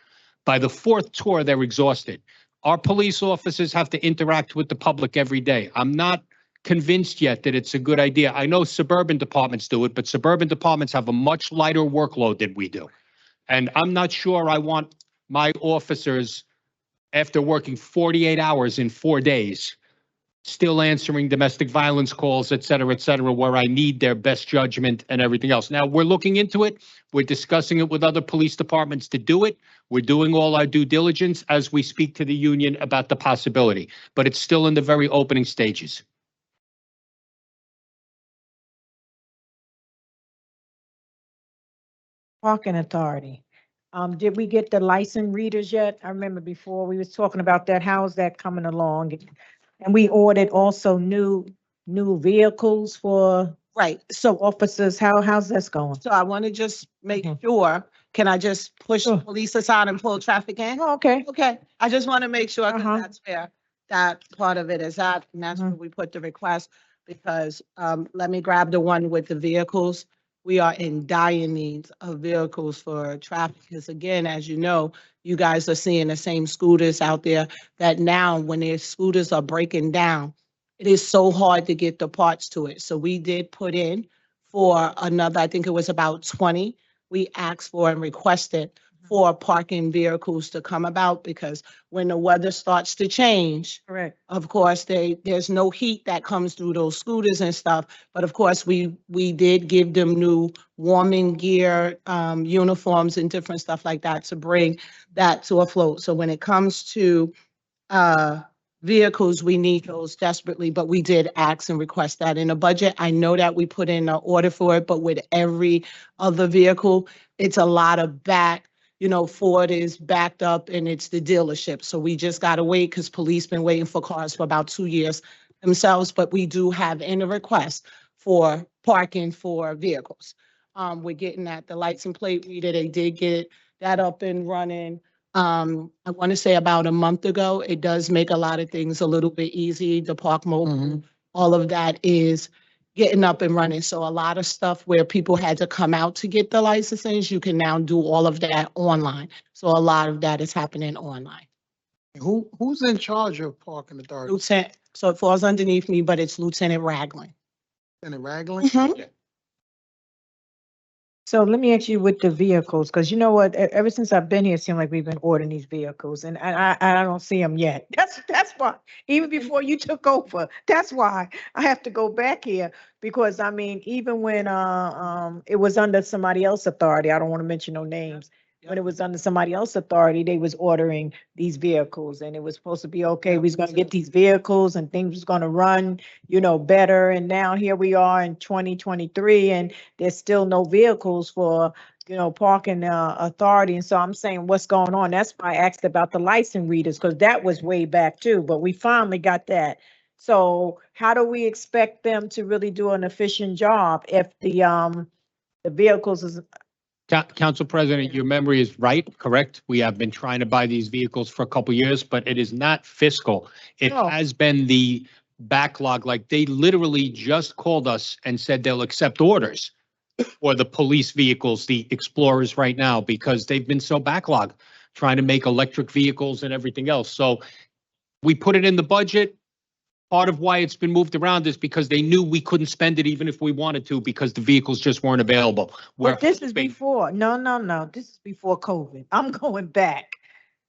By the fourth tour, they're exhausted. Our police officers have to interact with the public every day. I'm not convinced yet that it's a good idea. I know suburban departments do it, but suburban departments have a much lighter workload than we do. And I'm not sure I want my officers, after working 48 hours in 4 days, still answering domestic violence calls, et cetera, where I need their best judgment and everything else. Now, we're looking into it. We're discussing it with other police departments to do it. We're doing all our due diligence as we speak to the union about the possibility, but it's still in the very opening stages. Parking authority. Did we get the license readers yet? I remember before we was talking about that. How's that coming along? And we ordered also new vehicles for Right. officers. How's this going? So I want to just make Mhm. sure, can I just push Sure. police aside and pull traffic in? Oh, okay. Okay, I just want to make sure, because Uh-huh. that's where that part of it is at, and that's where Mhm. we put the request. Because, let me grab the one with the vehicles. We are in dire needs of vehicles for traffic, because again, as you know, you guys are seeing the same scooters out there that now, when their scooters are breaking down, it is so hard to get the parts to it. So we did put in for another, I think it was about 20. We asked for and requested for parking vehicles to come about, because when the weather starts to change, Correct. of course, there's no heat that comes through those scooters and stuff. But of course, we did give them new warming gear, uniforms and different stuff like that to bring that to a float. So when it comes to vehicles, we need those desperately, but we did ask and request that in the budget. I know that we put in an order for it, but with every other vehicle, it's a lot of back. You know, Ford is backed up and it's the dealership. So we just got to wait, because police been waiting for cars for about 2 years themselves. But we do have in a request for parking for vehicles. We're getting at the lights and plate reader. They did get that up and running. I want to say about a month ago. It does make a lot of things a little bit easy. The park mobile, Mhm. all of that is getting up and running. So a lot of stuff where people had to come out to get the licenses, you can now do all of that online. So a lot of that is happening online. Who's in charge of parking authority? Lieutenant, so it falls underneath me, but it's Lieutenant Ragland. Lieutenant Ragland? So let me ask you with the vehicles, because you know what, ever since I've been here, it seems like we've been ordering these vehicles, and I don't see them yet. That's why, even before you took over, that's why I have to go back here, because I mean, even when it was under somebody else's authority, I don't want to mention no names. When it was under somebody else's authority, they was ordering these vehicles, and it was supposed to be, okay, we was gonna get these vehicles and things was gonna run, better, and now here we are in 2023, and there's still no vehicles for, parking authority. And so I'm saying, what's going on? That's why I asked about the license readers, because that was way back too, but we finally got that. So how do we expect them to really do an efficient job if the vehicles is, Council President, your memory is right, correct? We have been trying to buy these vehicles for a couple years, but it is not fiscal. It No. has been the backlog. Like, they literally just called us and said they'll accept orders for the police vehicles, the Explorers right now, because they've been so backlogged trying to make electric vehicles and everything else. So we put it in the budget. Part of why it's been moved around is because they knew we couldn't spend it even if we wanted to, because the vehicles just weren't available. but this is hoping- before, no, this is before COVID. I'm going back.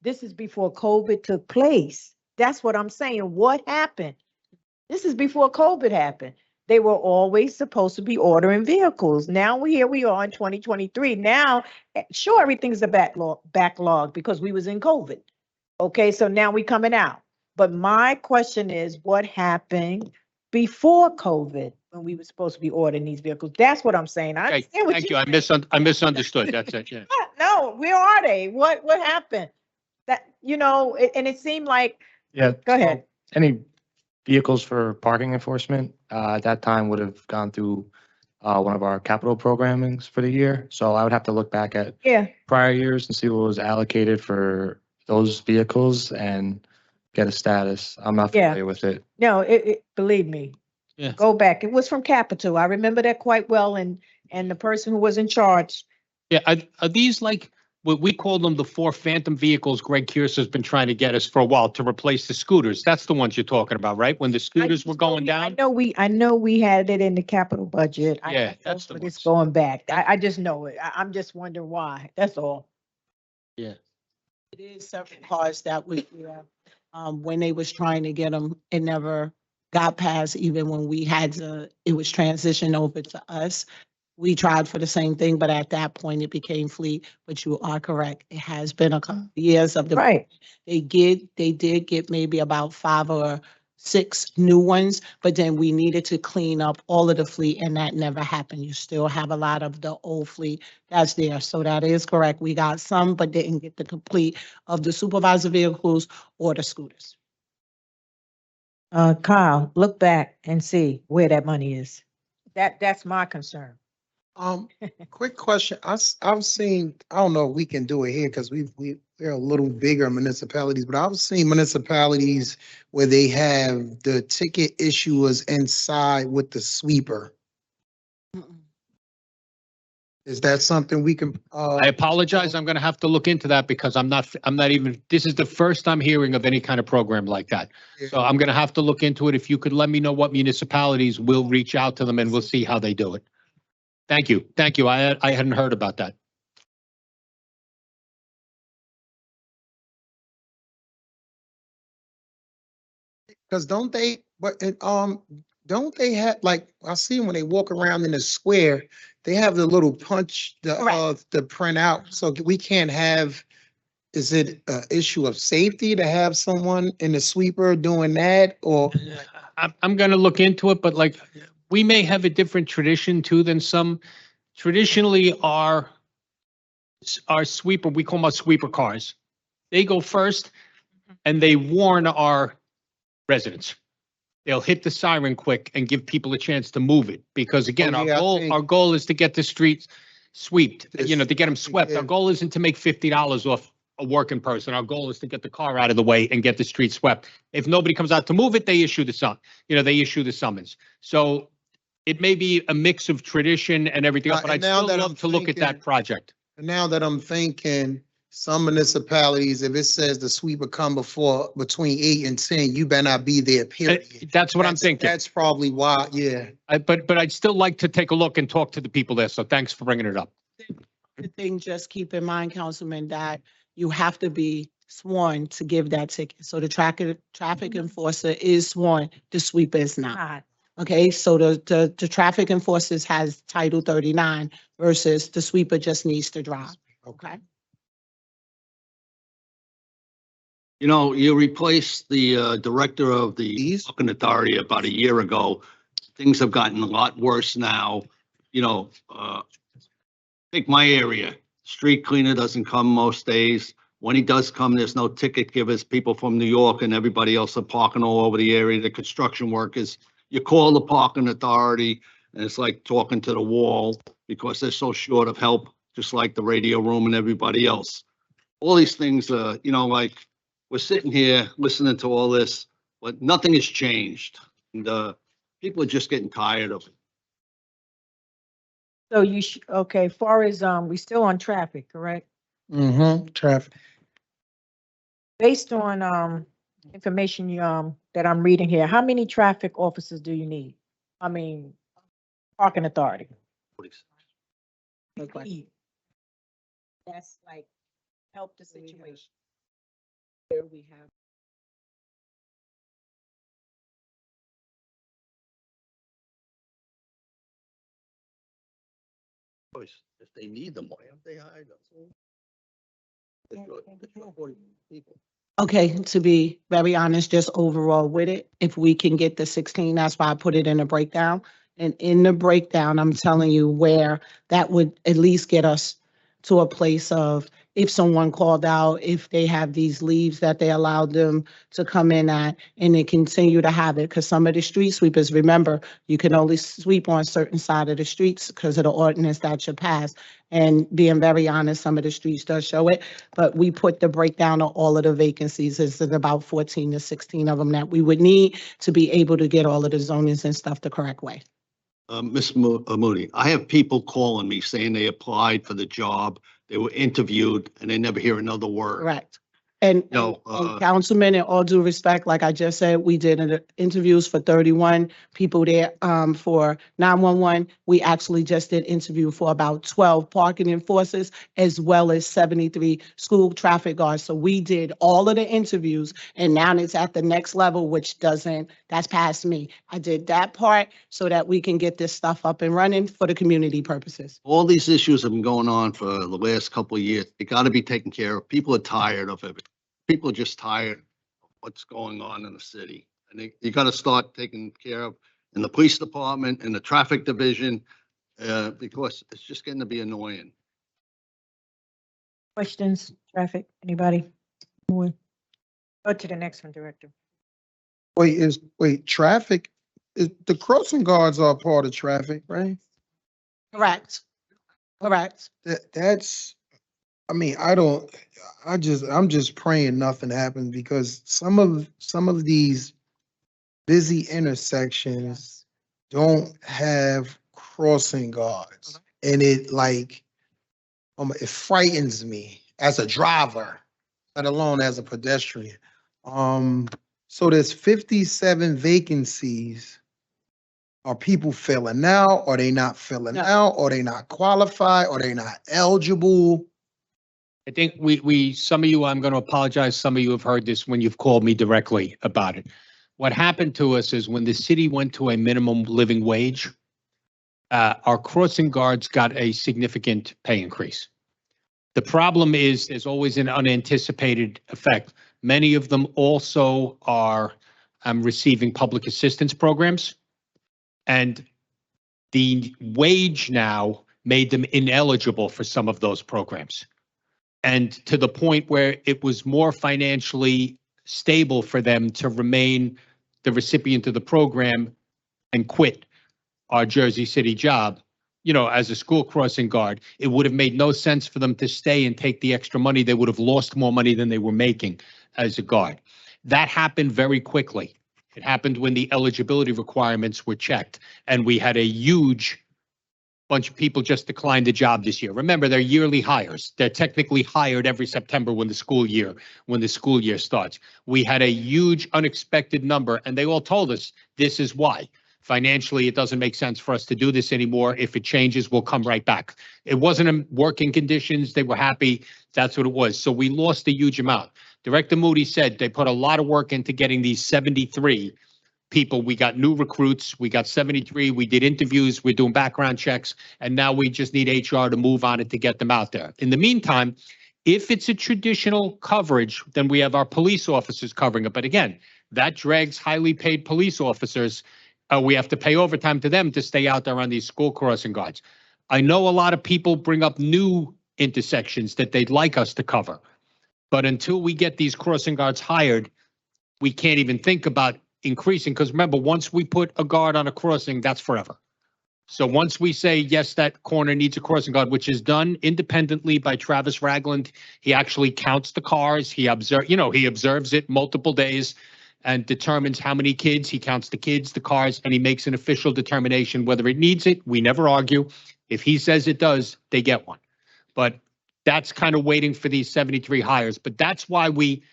This is before COVID took place. That's what I'm saying. What happened? This is before COVID happened. They were always supposed to be ordering vehicles. Now here we are in 2023. Now, sure, everything's a backlog because we was in COVID. Okay, so now we coming out. But my question is, what happened before COVID when we were supposed to be ordering these vehicles? That's what I'm saying. I Okay, understand what thank you're you. saying. I misunderstood. That's it, yeah. No, where are they? What happened? That, and it seemed like, Yeah. go ahead. Any vehicles for parking enforcement, at that time would have gone through one of our capital programmings for the year. So I would have to look back at Yeah, prior years and see what was allocated for those vehicles. And get a status. I'm not Yeah. familiar with it. No, believe me, Yeah. go back. It was from Capitol. I remember that quite well. And the person who was in charge, Yeah, are these like, what we call them the 4 phantom vehicles Greg Kearse has been trying to get us for a while to replace the scooters? That's the ones you're talking about, right? When the scooters were going down? I know we had it in the capital budget. I Yeah, know, that's the but it's ones. going back. I just know it. I'm just wondering why. That's all. Yeah. It is several cars that we, when they was trying to get them, it never got past, even when we had to, it was transitioned over to us. We tried for the same thing, but at that point it became fleet, but you are correct. It has been a couple of years of the. Right. They did get maybe about 5 or 6 new ones, but then we needed to clean up all of the fleet and that never happened. You still have a lot of the old fleet that's there. So that is correct. We got some, but didn't get the complete of the supervisor vehicles or the scooters. Kyle, look back and see where that money is. That's my concern. Quick question. I've seen, I don't know if we can do it here because we're a little bigger municipalities, but I've seen municipalities where they have the ticket issuers inside with the sweeper. Is that something we can, I apologize. I'm going to have to look into that because I'm not even, this is the first I'm hearing of any kind of program like that. So I'm going to have to look into it. If you could let me know what municipalities will reach out to them and we'll see how they do it. Thank you. Thank you. I hadn't heard about that. because don't they have, like, I see when they walk around in the square, they have the little punch, the print out, so we can't have, is it an issue of safety to have someone in the sweeper doing that, or? I'm going to look into it, but like, we may have a different tradition too than some. Traditionally, our sweeper, we call them our sweeper cars. They go first and they warn our residents. They'll hit the siren quick and give people a chance to move it. Because again, Oh, yeah, our goal is to get the streets swept, This- to get them swept. Our yeah. goal isn't to make $50 off a working person. Our goal is to get the car out of the way and get the street swept. If nobody comes out to move it, they issue the summons. So it may be a mix of tradition and everything else, but And I'd now still that love I'm to look at that thinking- project. And now that I'm thinking, some municipalities, if it says the sweeper come between 8 and 10, you better not be there, period. That's what I'm thinking. That's probably why, yeah. But I'd still like to take a look and talk to the people there. So thanks for bringing it up. The thing, just keep in mind, Councilman, that you have to be sworn to give that ticket. So the traffic enforcer is sworn, the sweeper is not. God. Okay, so the traffic enforcers has Title 39 versus the sweeper just needs to drive. Okay? You know, you replaced the director of the These? Parking Authority about a year ago. Things have gotten a lot worse now. You know, take my area, street cleaner doesn't come most days. When he does come, there's no ticket givers. People from New York and everybody else are parking all over the area, the construction workers. You call the Parking Authority and it's like talking to the wall because they're so short of help, just like the radio room and everybody else. All these things, you know, like, we're sitting here listening to all this, but nothing has changed. And people are just getting tired of it. So okay, far as, we still on traffic, correct? Traffic. Based on, information that I'm reading here, how many traffic officers do you need? I mean, parking authority. Okay. That's like, help the situation. Here we have. If they need them, why haven't they hired them? People. Okay, to be very honest, just overall with it, if we can get the 16, that's why I put it in a breakdown. And in the breakdown, I'm telling you where that would at least get us to a place of if someone called out, if they have these leaves that they allowed them to come in at, and they continue to have it. Because some of the street sweepers, remember, you can only sweep on a certain side of the streets because of the ordinance that you pass. And being very honest, some of the streets does show it, but we put the breakdown of all of the vacancies. It's about 14 to 16 of them that we would need to be able to get all of the zonings and stuff the correct way. Ms. Moody, I have people calling me saying they applied for the job, they were interviewed, and they never hear another word. Correct. And, No, and Councilman, in all due respect, like I just said, we did interviews for 31 people there for 911. We actually just did interview for about 12 parking enforcers as well as 73 school traffic guards. So we did all of the interviews, and now it's at the next level, which that's past me. I did that part so that we can get this stuff up and running for the community purposes. All these issues have been going on for the last couple of years. They got to be taken care of. People are tired of it. People are just tired of what's going on in the city. And you got to start taking care of in the police department and the traffic division, because it's just getting to be annoying. Questions, traffic, anybody? More? Go to the next one, Director. Traffic, the crossing guards are part of traffic, right? Correct. Correct. That's, I mean, I'm just praying nothing happens, because some of these busy intersections don't have crossing guards. And it frightens me as a driver, let alone as a pedestrian. So there's 57 vacancies. Are people filling out? Are they not filling out? Are they not qualified? Are they not eligible? I think some of you, I'm going to apologize. Some of you have heard this when you've called me directly about it. What happened to us is when the city went to a minimum living wage, our crossing guards got a significant pay increase. The problem is there's always an unanticipated effect. Many of them also are receiving public assistance programs, and the wage now made them ineligible for some of those programs. And to the point where it was more financially stable for them to remain the recipient of the program and quit our Jersey City job, as a school crossing guard. It would have made no sense for them to stay and take the extra money. They would have lost more money than they were making as a guard. That happened very quickly. It happened when the eligibility requirements were checked, and we had a huge bunch of people just declined the job this year. Remember, they're yearly hires. They're technically hired every September when the school year starts. We had a huge unexpected number, and they all told us this is why. Financially, it doesn't make sense for us to do this anymore. If it changes, we'll come right back. It wasn't in working conditions. They were happy. That's what it was. So we lost a huge amount. Director Moody said they put a lot of work into getting these 73 people. We got new recruits. We got 73. We did interviews. We're doing background checks. And now we just need HR to move on it to get them out there. In the meantime, if it's a traditional coverage, then we have our police officers covering it. But again, that drags highly paid police officers. We have to pay overtime to them to stay out there on these school crossing guards. I know a lot of people bring up new intersections that they'd like us to cover. But until we get these crossing guards hired, we can't even think about increasing, because remember, once we put a guard on a crossing, that's forever. So once we say, yes, that corner needs a crossing guard, which is done independently by Travis Ragland, he actually counts the cars. He observes it multiple days and determines how many kids. He counts the kids, the cars, and he makes an official determination whether it needs it. We never argue. If he says it does, they get one. But that's kind of waiting for these 73 hires. But that's why we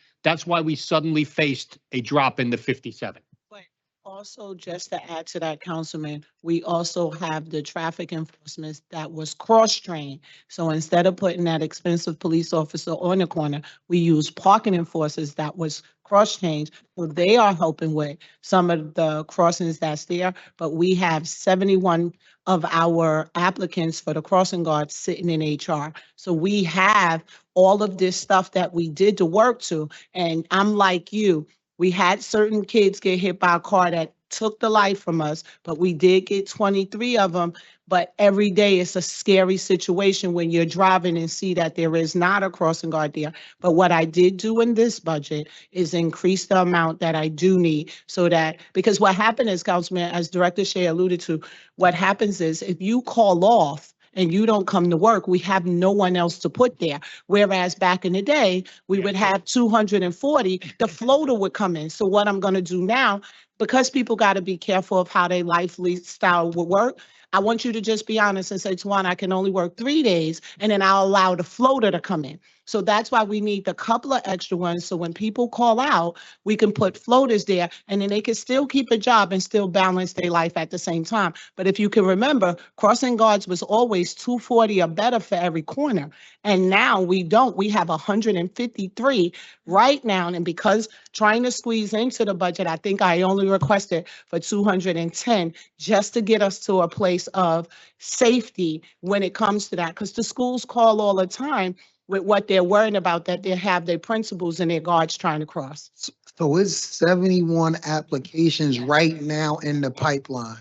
suddenly faced a drop in the 57. But also, just to add to that, Councilman, we also have the traffic enforcement that was cross-trained. So instead of putting that expensive police officer on the corner, we use parking enforcers that was cross-trained. So they are helping with some of the crossings that's there. But we have 71 of our applicants for the crossing guards sitting in HR. So we have all of this stuff that we did to work to. And I'm like you, we had certain kids get hit by a car that took the life from us, but we did get 23 of them. But every day it's a scary situation when you're driving and see that there is not a crossing guard there. But what I did do in this budget is increase the amount that I do need so that, because what happened is, Councilman, as Director Shea alluded to, what happens is if you call off and you don't come to work, we have no one else to put there. Whereas back in the day, we would have 240, the floater would come in. So what I'm going to do now, because people got to be careful of how their lifestyle will work, I want you to just be honest and say, Tawana, I can only work 3 days, and then I'll allow the floater to come in. So that's why we need the couple of extra ones. So when people call out, we can put floaters there, and then they can still keep a job and still balance their life at the same time. But if you can remember, crossing guards was always 240 or better for every corner. And now we don't. We have 153 right now. And because trying to squeeze into the budget, I think I only requested for 210 just to get us to a place of safety when it comes to that. Because the schools call all the time with what they're worrying about, that they have their principals and their guards trying to cross. So it's 71 applications right now in the pipeline.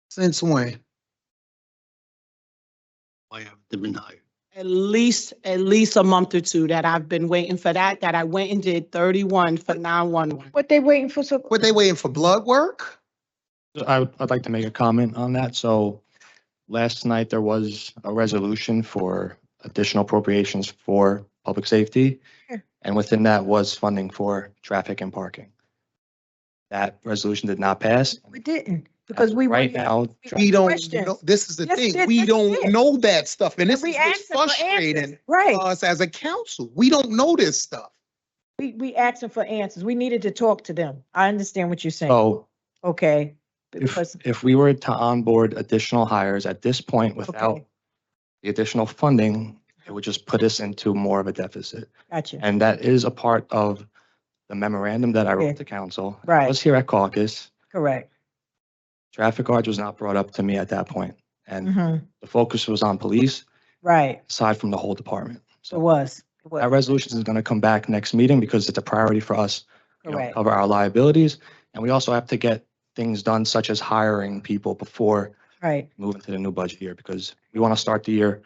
Since when? Why haven't they been hired? At least a month or two that I've been waiting for that I went and did 31 for 911. What they waiting for? So What, they waiting for blood work? I'd like to make a comment on that. So last night there was a resolution for additional appropriations for public safety. Sure. And within that was funding for traffic and parking. That resolution did not pass. we didn't, because we. Right now, We don't, Questions. know. This is the Yes, thing, yes, we yes, don't yes. know that stuff, and this We is what's asking for frustrating answers. Right. for us as a council. We don't know this stuff. We asking for answers. We needed to talk to them. I understand what you're saying. so Okay. if, Because, if we were to onboard additional hires at this point without okay, the additional funding, it would just put us into more of a deficit. gotcha. And that is a part of the memorandum that I Yeah. wrote to council. I Right. was here at caucus. Correct. Traffic guards was not brought up to me at that point, and Mm-hmm. the focus was on police, Right. aside from the whole department. It So was. It that was. resolution is going to come back next meeting because it's a priority for us, Correct. cover our liabilities. And we also have to get things done such as hiring people before Right. moving to the new budget year, because we want to start the year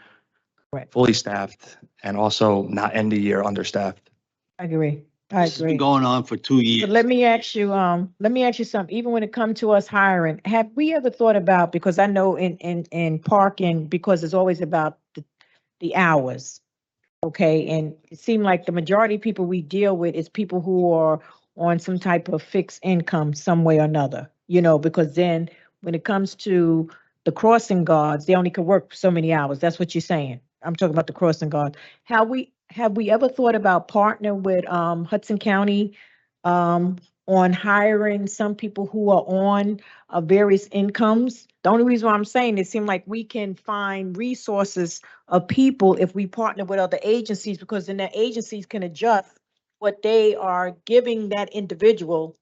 Right. fully staffed and also not end the year understaffed. I agree. I This has been agree. going on for 2 years. But let me ask you something. Even when it comes to us hiring, have we ever thought about, because I know in parking, because it's always about the hours. Okay, and it seemed like the majority of people we deal with is people who are on some type of fixed income some way or another, because then when it comes to the crossing guards, they only can work so many hours. That's what you're saying. I'm talking about the crossing guard. Have we ever thought about partnering with Hudson County on hiring some people who are on various incomes? The only reason why I'm saying it seems like we can find resources of people if we partner with other agencies, because then the agencies can adjust what they are giving that individual.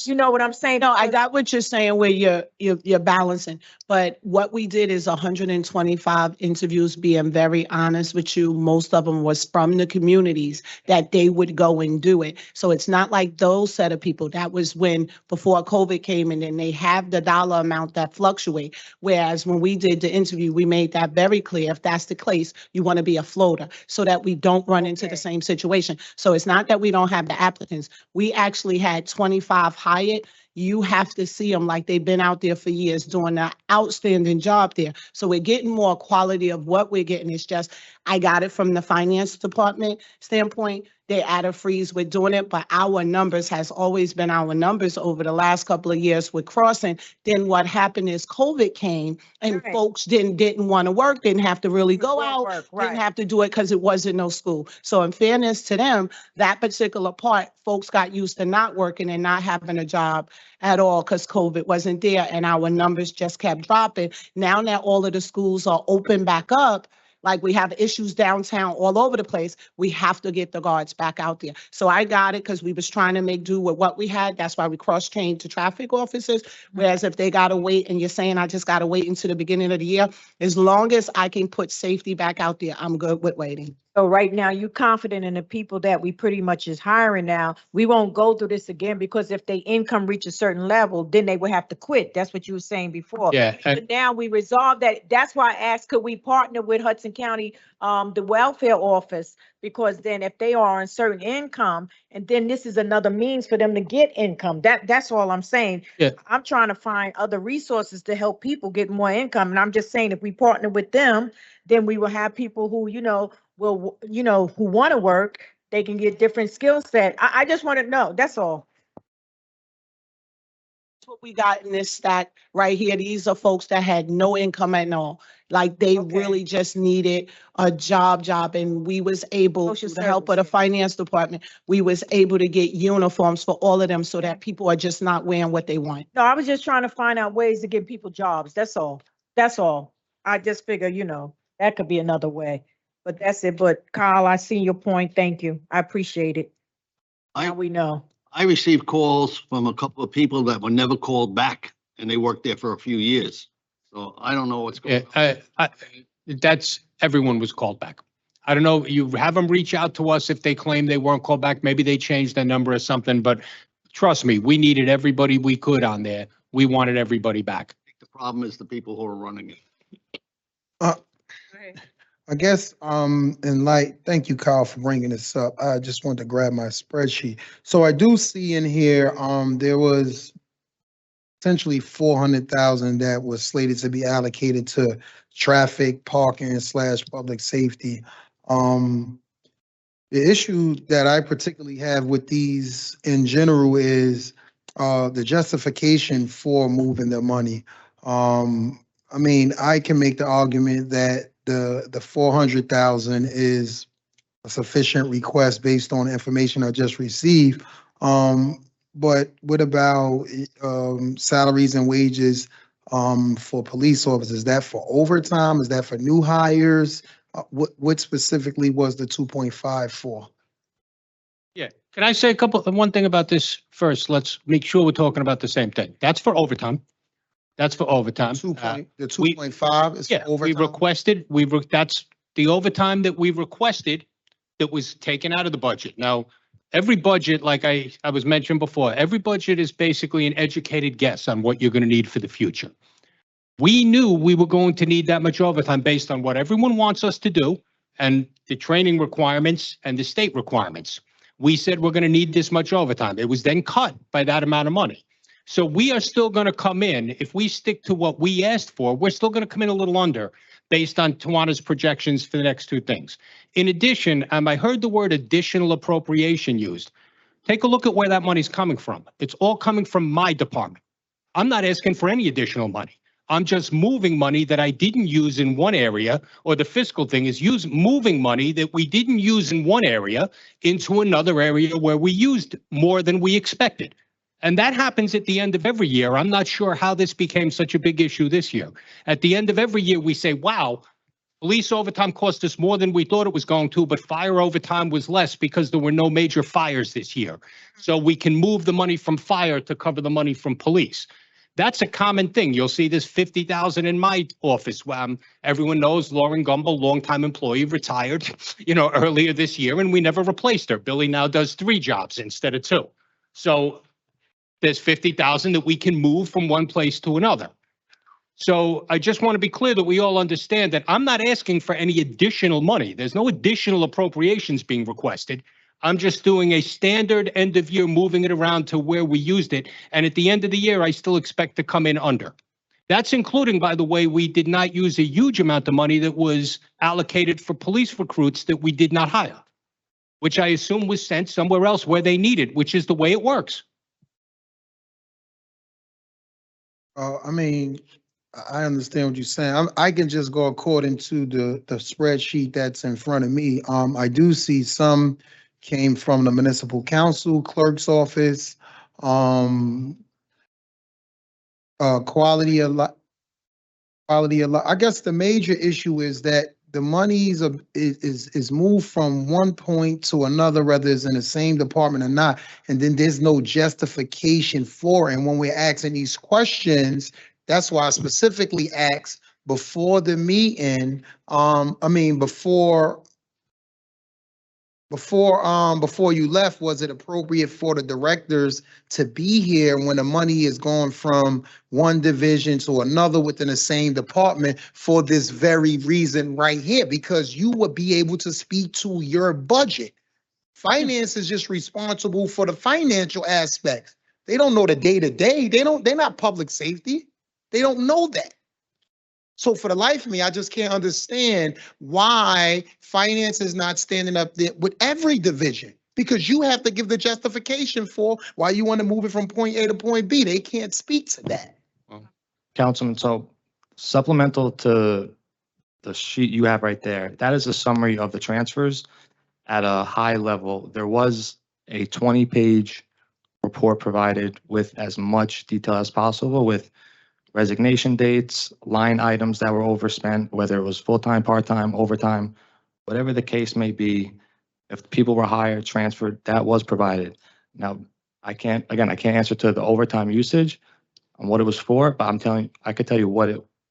You know what I'm saying? No, I got what you're saying where you're balancing, but what we did is 125 interviews, being very honest with you. Most of them was from the communities that they would go and do it. So it's not like those set of people. That was before COVID came, and then they have the dollar amount that fluctuate. Whereas when we did the interview, we made that very clear. If that's the case, you want to be a floater so that we don't run into Okay. the same situation. So it's not that we don't have the applicants. We actually had 25 hired. You have to see them like they've been out there for years doing an outstanding job there. So we're getting more quality of what we're getting. It's just, I got it from the finance department standpoint. They're at a freeze with doing it, but our numbers has always been our numbers over the last couple of years with crossing. Then what happened is COVID came and Right. folks didn't want to work, didn't have to really go Didn't out, work, didn't right. have to do it because it wasn't no school. So in fairness to them, that particular part, folks got used to not working and not having a job at all because COVID wasn't there, and our numbers just kept dropping. Now that all of the schools are open back up, like we have issues downtown all over the place, we have to get the guards back out there. So I got it because we was trying to make do with what we had. That's why we cross-trained to traffic officers. Whereas if they got to wait, and you're saying I just got to wait until the beginning of the year, as long as I can put safety back out there, I'm good with waiting. So right now, you confident in the people that we pretty much is hiring now. We won't go through this again because if their income reach a certain level, then they would have to quit. That's what you were saying before. Yeah, But now we resolved that. That's why I asked, could we partner with Hudson County, the welfare office? Because then if they are on certain income, and then this is another means for them to get income. That's all I'm saying. Yeah. I'm trying to find other resources to help people get more income. And I'm just saying, if we partner with them, then we will have people who, will, who want to work, they can get different skill set. I just want to know, that's all. That's what we got in this stat right here. These are folks that had no income at all. Like they Okay. really just needed a job, and we was able, Social through the help of the services. finance department, we was able to get uniforms for all of them so that people are just not wearing what they want. No, I was just trying to find out ways to give people jobs. That's all. That's all. I just figure, that could be another way. But that's it. But Kyle, I see your point. Thank you. I appreciate it. Now we know. I received calls from a couple of people that were never called back and they worked there for a few years. So I don't know what's yeah, going on. that's, everyone was called back. I don't know, you have them reach out to us if they claim they weren't called back. Maybe they changed their number or something, but trust me, we needed everybody we could on there. We wanted everybody back. The problem is the people who are running it. I guess, thank you, Kyle, for bringing this up. I just wanted to grab my spreadsheet. So I do see in here, there was essentially 400,000 that was slated to be allocated to traffic, parking / public safety. The issue that I particularly have with these in general is, the justification for moving the money. I can make the argument that the 400,000 is a sufficient request based on the information I just received. But what about salaries and wages for police officers? Is that for overtime? Is that for new hires? What specifically was the 2.5 for? Yeah. Can I say one thing about this first? Let's make sure we're talking about the same thing. That's for overtime. That's for overtime. The 2.5 is Yeah, for we overtime? requested, that's the overtime that we requested that was taken out of the budget. Now, every budget, like I was mentioning before, every budget is basically an educated guess on what you're going to need for the future. We knew we were going to need that much overtime based on what everyone wants us to do and the training requirements and the state requirements. We said we're going to need this much overtime. It was then cut by that amount of money. So we are still going to come in, if we stick to what we asked for, we're still going to come in a little under based on Tawana's projections for the next two things. In addition, I heard the word additional appropriation used. Take a look at where that money's coming from. It's all coming from my department. I'm not asking for any additional money. I'm just moving money that I didn't use in one area, or the fiscal thing is moving money that we didn't use in one area into another area where we used more than we expected. And that happens at the end of every year. I'm not sure how this became such a big issue this year. At the end of every year, we say, wow, police overtime cost us more than we thought it was going to, but fire overtime was less because there were no major fires this year. So we can move the money from fire to cover the money from police. That's a common thing. You'll see this 50,000 in my office. Everyone knows Lauren Gumbel, longtime employee, retired, earlier this year, and we never replaced her. Billy now does 3 jobs instead of 2. So there's 50,000 that we can move from one place to another. So I just want to be clear that we all understand that I'm not asking for any additional money. There's no additional appropriations being requested. I'm just doing a standard end of year, moving it around to where we used it. And at the end of the year, I still expect to come in under. That's including, by the way, we did not use a huge amount of money that was allocated for police recruits that we did not hire, which I assume was sent somewhere else where they need it, which is the way it works. I understand what you're saying. I can just go according to the spreadsheet that's in front of me. I do see some came from the municipal council, clerk's office, quality of life. I guess the major issue is that the monies is moved from one point to another, whether it's in the same department or not, and then there's no justification for it. And when we're asking these questions, that's why I specifically asked before the meeting, before before you left, was it appropriate for the directors to be here when the money is going from one division to another within the same department for this very reason right here? Because you would be able to speak to your budget. Finance is just responsible for the financial aspects. They don't know the day-to-day. They're not public safety. They don't know that. So for the life of me, I just can't understand why finance is not standing up there with every division. Because you have to give the justification for why you want to move it from point A to point B. They can't speak to that. Councilman, so supplemental to the sheet you have right there, that is a summary of the transfers at a high level. There was a 20-page report provided with as much detail as possible with resignation dates, line items that were overspent, whether it was full-time, part-time, overtime, whatever the case may be. If people were hired, transferred, that was provided. Now, I can't answer to the overtime usage and what it was for, but I could tell you what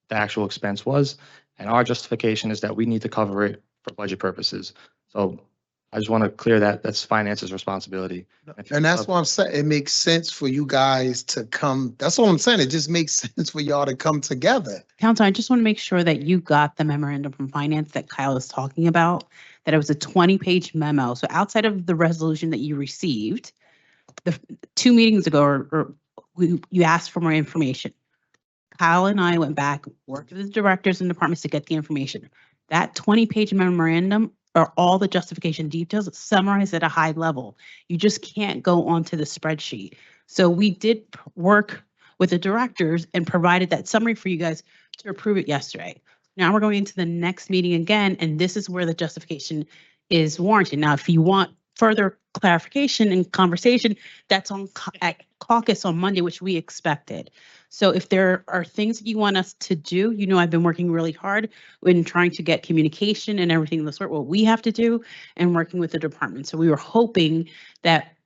the actual expense was. And our justification is that we need to cover it for budget purposes. So I just want to clear that that's finance's responsibility. And that's what I'm saying. It makes sense for you guys to come. That's what I'm saying. It just makes sense for y'all to come together. Council, I just want to make sure that you got the memorandum from finance that Kyle is talking about, that it was a 20-page memo. So outside of the resolution that you received, the 2 meetings ago, you asked for more information. Kyle and I went back, worked with the directors and departments to get the information. That 20-page memorandum are all the justification details summarized at a high level. You just can't go onto the spreadsheet. So we did work with the directors and provided that summary for you guys to approve it yesterday. Now we're going into the next meeting again, and this is where the justification is warranted. Now, if you want further clarification and conversation, that's on at caucus on Monday, which we expected. So if there are things that you want us to do, you know, I've been working really hard in trying to get communication and everything of the sort, what we have to do and working with the department. So we were hoping that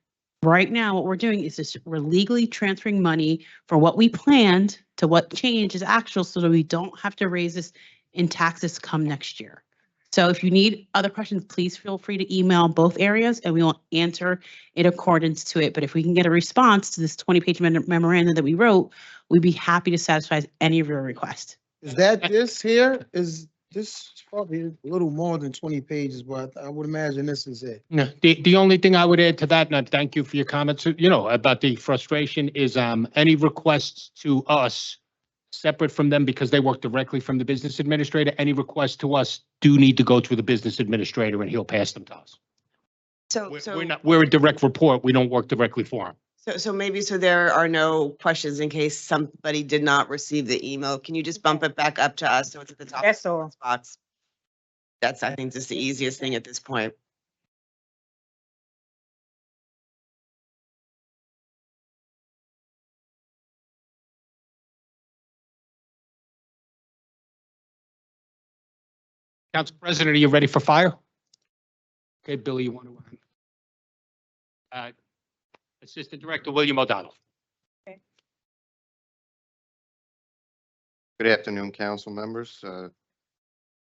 right now what we're doing is just we're legally transferring money for what we planned to what change is actual so that we don't have to raise this in taxes come next year. So if you need other questions, please feel free to email both areas and we will answer in accordance to it. But if we can get a response to this 20-page memorandum that we wrote, we'd be happy to satisfy any of your requests. Is that this here? Is this probably a little more than 20 pages, but I would imagine this is it. No, the only thing I would add to that, and thank you for your comments, you know, about the frustration is any requests to us separate from them because they work directly from the business administrator, any requests to us do need to go through the business administrator and he'll pass them to us. We're a direct report. We don't work directly for him. So maybe there are no questions in case somebody did not receive the email. Can you just bump it back up to us so it's at the top? That's all. Spots. That's, I think, just the easiest thing at this point. Council President, are you ready for fire? Okay, Billy, you want to? Assistant Director William O'Donnell. Good afternoon, council members.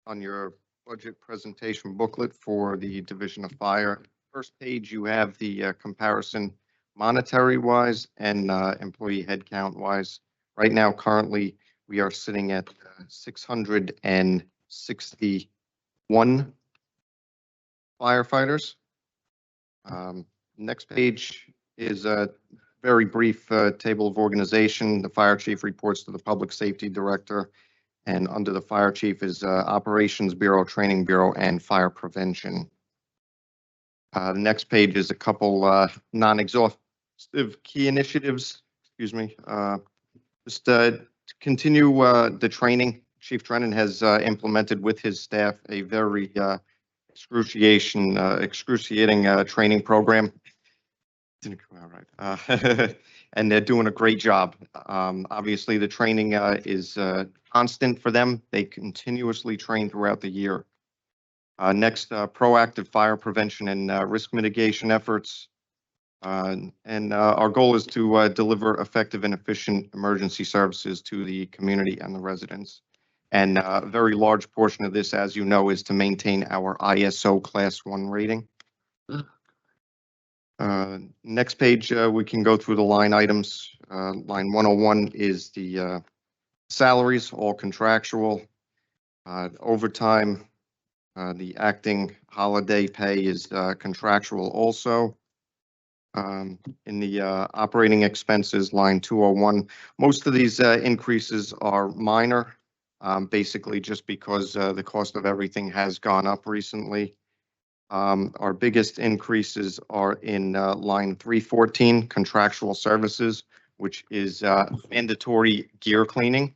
On your budget presentation booklet for the Division of Fire, first page, you have the comparison monetary wise and employee headcount wise. Right now, currently, we are sitting at 661 firefighters. Next page is a very brief table of organization. The fire chief reports to the public safety director, and under the fire chief is Operations Bureau, Training Bureau, and Fire Prevention. The next page is a couple non-exhaustive key initiatives. Excuse me. Just to continue the training. Chief Drennan has implemented with his staff a very excruciating training program. Didn't come out right. And they're doing a great job. Obviously, the training is constant for them. They continuously train throughout the year. Next, proactive fire prevention and risk mitigation efforts. And our goal is to deliver effective and efficient emergency services to the community and the residents. And a very large portion of this, as you know, is to maintain our ISO Class 1 rating. Next page, we can go through the line items. Line 101 is the salaries, all contractual. Overtime, the acting holiday pay is contractual also. In the operating expenses, line 201, most of these increases are minor, basically just because the cost of everything has gone up recently. Our biggest increases are in line 314, contractual services, which is mandatory gear cleaning.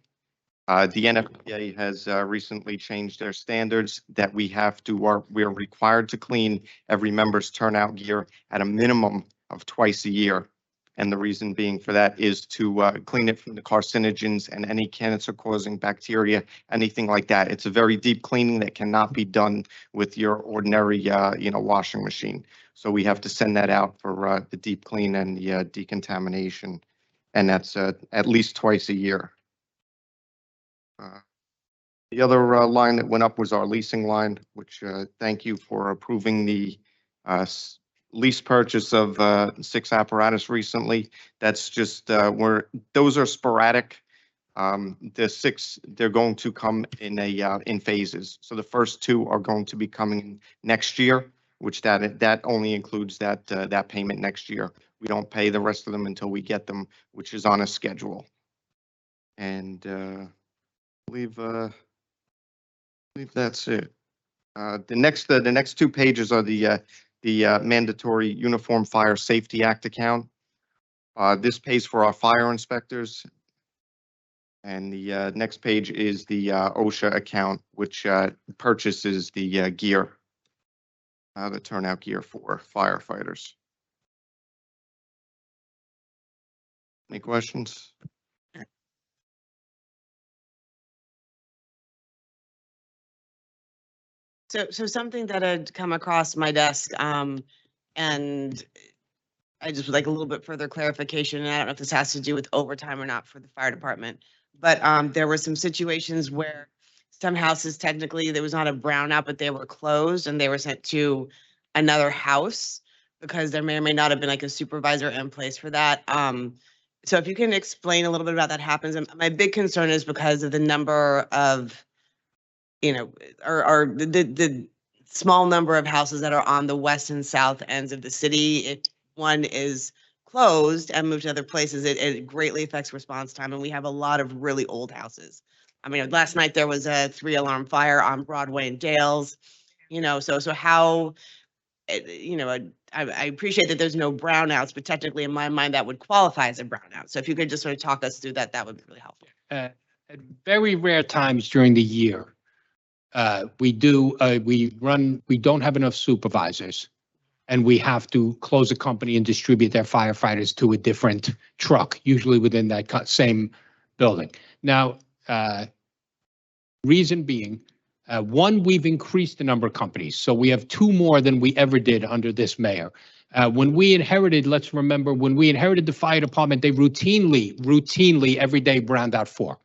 The NFPA has recently changed their standards that we are required to clean every member's turnout gear at a minimum of twice a year. And the reason being for that is to clean it from the carcinogens and any cancer-causing bacteria, anything like that. It's a very deep cleaning that cannot be done with your ordinary, washing machine. So we have to send that out for the deep clean and the decontamination, and that's at least twice a year. The other line that went up was our leasing line, which thank you for approving the lease purchase of 6 apparatus recently. That's just those are sporadic. The 6, they're going to come in phases. So the first 2 are going to be coming next year, which that only includes that payment next year. We don't pay the rest of them until we get them, which is on a schedule. And I believe that's it. The next 2 pages are the mandatory Uniform Fire Safety Act account. This pays for our fire inspectors. And the next page is the OSHA account, which purchases the gear, the turnout gear for firefighters. Any questions? So something that had come across my desk, and I just would like a little bit further clarification, and I don't know if this has to do with overtime or not for the fire department, but there were some situations where some houses, technically, there was not a brownout, but they were closed and they were sent to another house because there may or may not have been like a supervisor in place for that. So if you can explain a little bit about that happens, and my big concern is because of the number of, or the small number of houses that are on the west and south ends of the city. If one is closed and moved to other places, it greatly affects response time. And we have a lot of really old houses. I mean, last night there was a 3-alarm fire on Broadway and Dales, so how, I appreciate that there's no brownouts, but technically in my mind, that would qualify as a brownout. So if you could just sort of talk us through that, that would be really helpful. At very rare times during the year, we don't have enough supervisors, and we have to close a company and distribute their firefighters to a different truck, usually within that same building. Now, reason being, one, we've increased the number of companies, so we have 2 more than we ever did under this mayor. When we inherited, let's remember, when we inherited the fire department, they routinely every day browned out 4.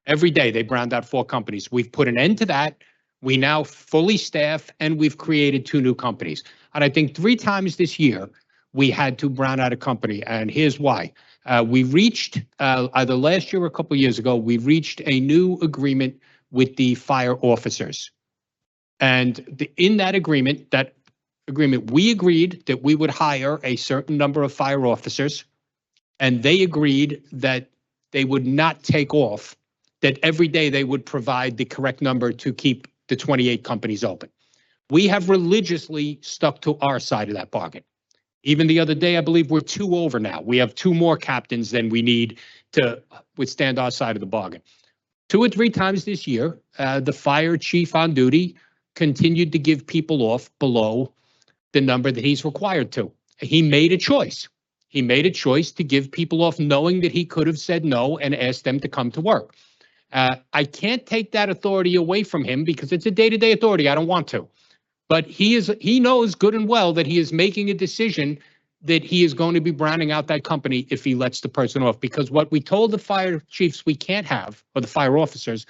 Every day they browned out 4 companies. We've put an end to that. We now fully staff, and we've created 2 new companies. And I think 3 times this year, we had to brown out a company, and here's why. We reached, either last year or a couple of years ago, we reached a new agreement with the fire officers. And in that agreement, we agreed that we would hire a certain number of fire officers, and they agreed that they would not take off, that every day they would provide the correct number to keep the 28 companies open. We have religiously stuck to our side of that bargain. Even the other day, I believe we're 2 over now. We have 2 more captains than we need to withstand our side of the bargain. 2 or 3 times this year, the fire chief on duty continued to give people off below the number that he's required to. He made a choice. He made a choice to give people off knowing that he could have said no and asked them to come to work. I can't take that authority away from him because it's a day-to-day authority. I don't want to. But he knows good and well that he is making a decision that he is going to be browning out that company if he lets the person off. Because what we told the fire chiefs we can't have, or the fire officers,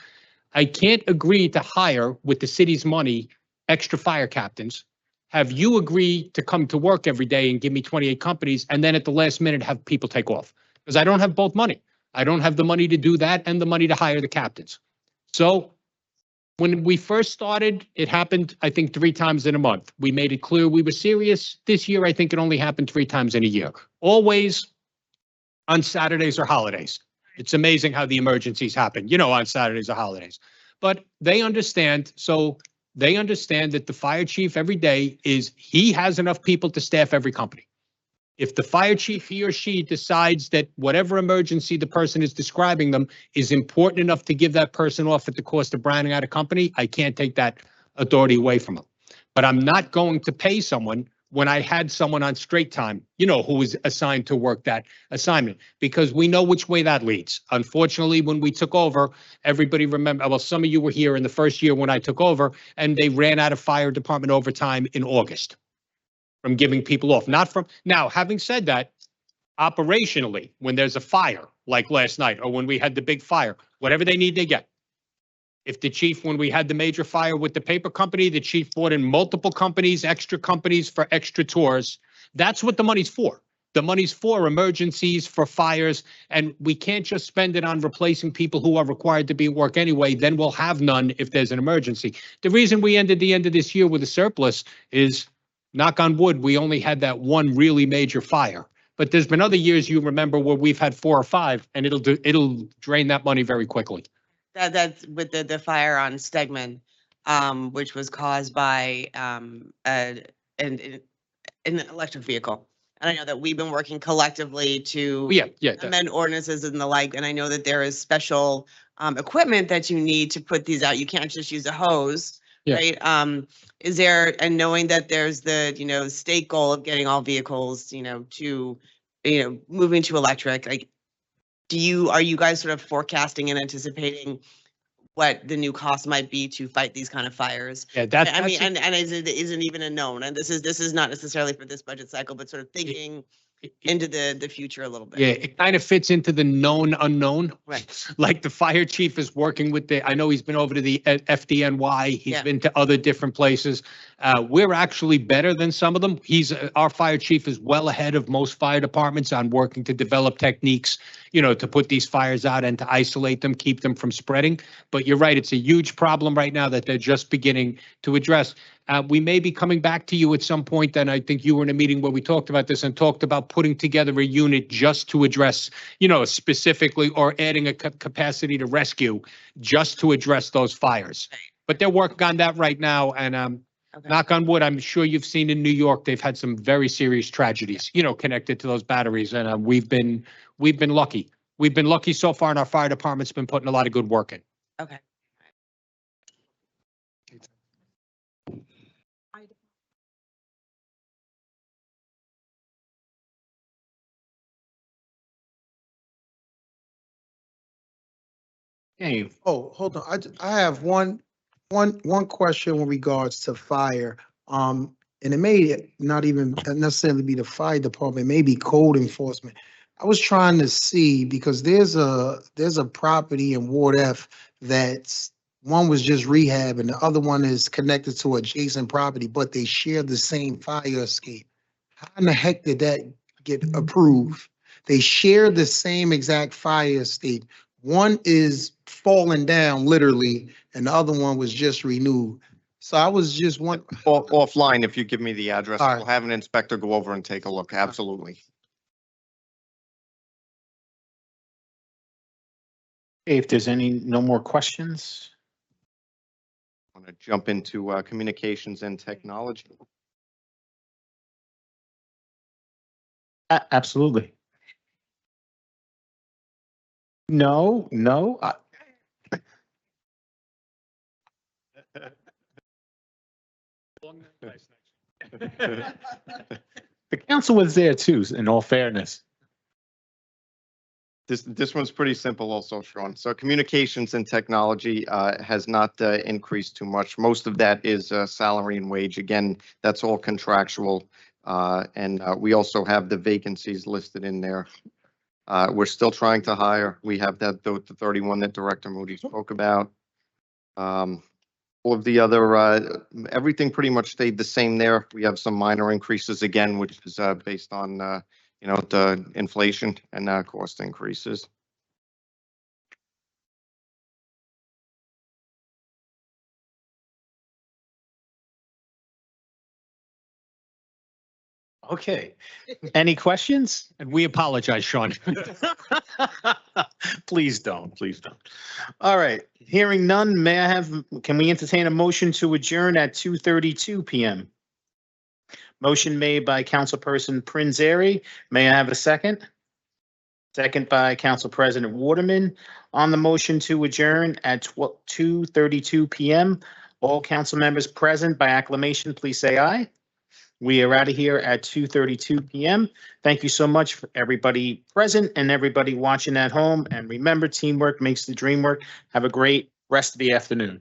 I can't agree to hire with the city's money extra fire captains, have you agree to come to work every day and give me 28 companies, and then at the last minute have people take off? Because I don't have both money. I don't have the money to do that and the money to hire the captains. So when we first started, it happened, I think, 3 times in a month. We made it clear we were serious. This year, I think it only happened 3 times in a year. Always on Saturdays or holidays. It's amazing how the emergencies happen, on Saturdays or holidays. But they understand, so they understand that the fire chief every day he has enough people to staff every company. If the fire chief, he or she decides that whatever emergency the person is describing them is important enough to give that person off at the cost of branding out a company, I can't take that authority away from them. But I'm not going to pay someone when I had someone on straight time, who was assigned to work that assignment, because we know which way that leads. Unfortunately, when we took over, everybody remember, well, some of you were here in the first year when I took over, and they ran out of fire department overtime in August from giving people off, not from. Now, having said that, operationally, when there's a fire like last night or when we had the big fire, whatever they need, they get. If the chief, when we had the major fire with the paper company, the chief brought in multiple companies, extra companies for extra tours. That's what the money's for. The money's for emergencies, for fires, and we can't just spend it on replacing people who are required to be at work anyway. Then we'll have none if there's an emergency. The reason we ended the end of this year with a surplus is, knock on wood, we only had that one really major fire. But there's been other years, you remember, where we've had 4 or 5, and it'll drain that money very quickly. That's with the fire on Stegman, which was caused by an electric vehicle. And I know that we've been working collectively to Yeah. amend ordinances and the like. And I know that there is special equipment that you need to put these out. You can't just use a hose, Yeah. right? Is there, and knowing that there's the, state goal of getting all vehicles, to, moving to electric, like, are you guys sort of forecasting and anticipating what the new cost might be to fight these kind of fires? Yeah, I mean, and isn't even a known, and this is not necessarily for this budget cycle, but sort of thinking into the future a little bit. Yeah, it kind of fits into the known unknown. Right. Like the fire chief is working with I know he's been over to the FDNY. He's Yeah. been to other different places. We're actually better than some of them. Our fire chief is well ahead of most fire departments on working to develop techniques, to put these fires out and to isolate them, keep them from spreading. But you're right, it's a huge problem right now that they're just beginning to address. We may be coming back to you at some point, and I think you were in a meeting where we talked about this and talked about putting together a unit just to address, specifically, or adding a capacity to rescue just to address those fires. But they're working on that right now, and Okay. knock on wood, I'm sure you've seen in New York, they've had some very serious tragedies, connected to those batteries, and we've been lucky. We've been lucky so far, and our fire department's been putting a lot of good work in. Okay. Okay, Oh, hold on. I have one question with regards to fire. And it may not even necessarily be the fire department, maybe code enforcement. I was trying to see, because there's a property in Ward F that's, one was just rehab and the other one is connected to adjacent property, but they share the same fire escape. How in the heck did that get approved? They share the same exact fire escape. One is falling down literally, and the other one was just renewed. So I was just wondering. Offline, if you give me the address, All right. we'll have an inspector go over and take a look. Absolutely. if there's no more questions. Want to jump into communications and technology? Absolutely. No. The council was there too, in all fairness. This one's pretty simple also, Sean. So communications and technology has not increased too much. Most of that is salary and wage. Again, that's all contractual. And we also have the vacancies listed in there. We're still trying to hire. We have the 31 that Director Moody spoke about. All of the other, everything pretty much stayed the same there. We have some minor increases again, which is based on, the inflation and cost increases. Okay. Any questions? And we apologize, Sean. Please don't, please don't. All right, hearing none, can we entertain a motion to adjourn at 2:32 PM? Motion made by Councilperson Prinzary. May I have a second? Second by Council President Waterman. On the motion to adjourn at 2:32 PM, all council members present by acclamation, please say aye. We are out of here at 2:32 PM. Thank you so much for everybody present and everybody watching at home. And remember, teamwork makes the dream work. Have a great rest of the afternoon.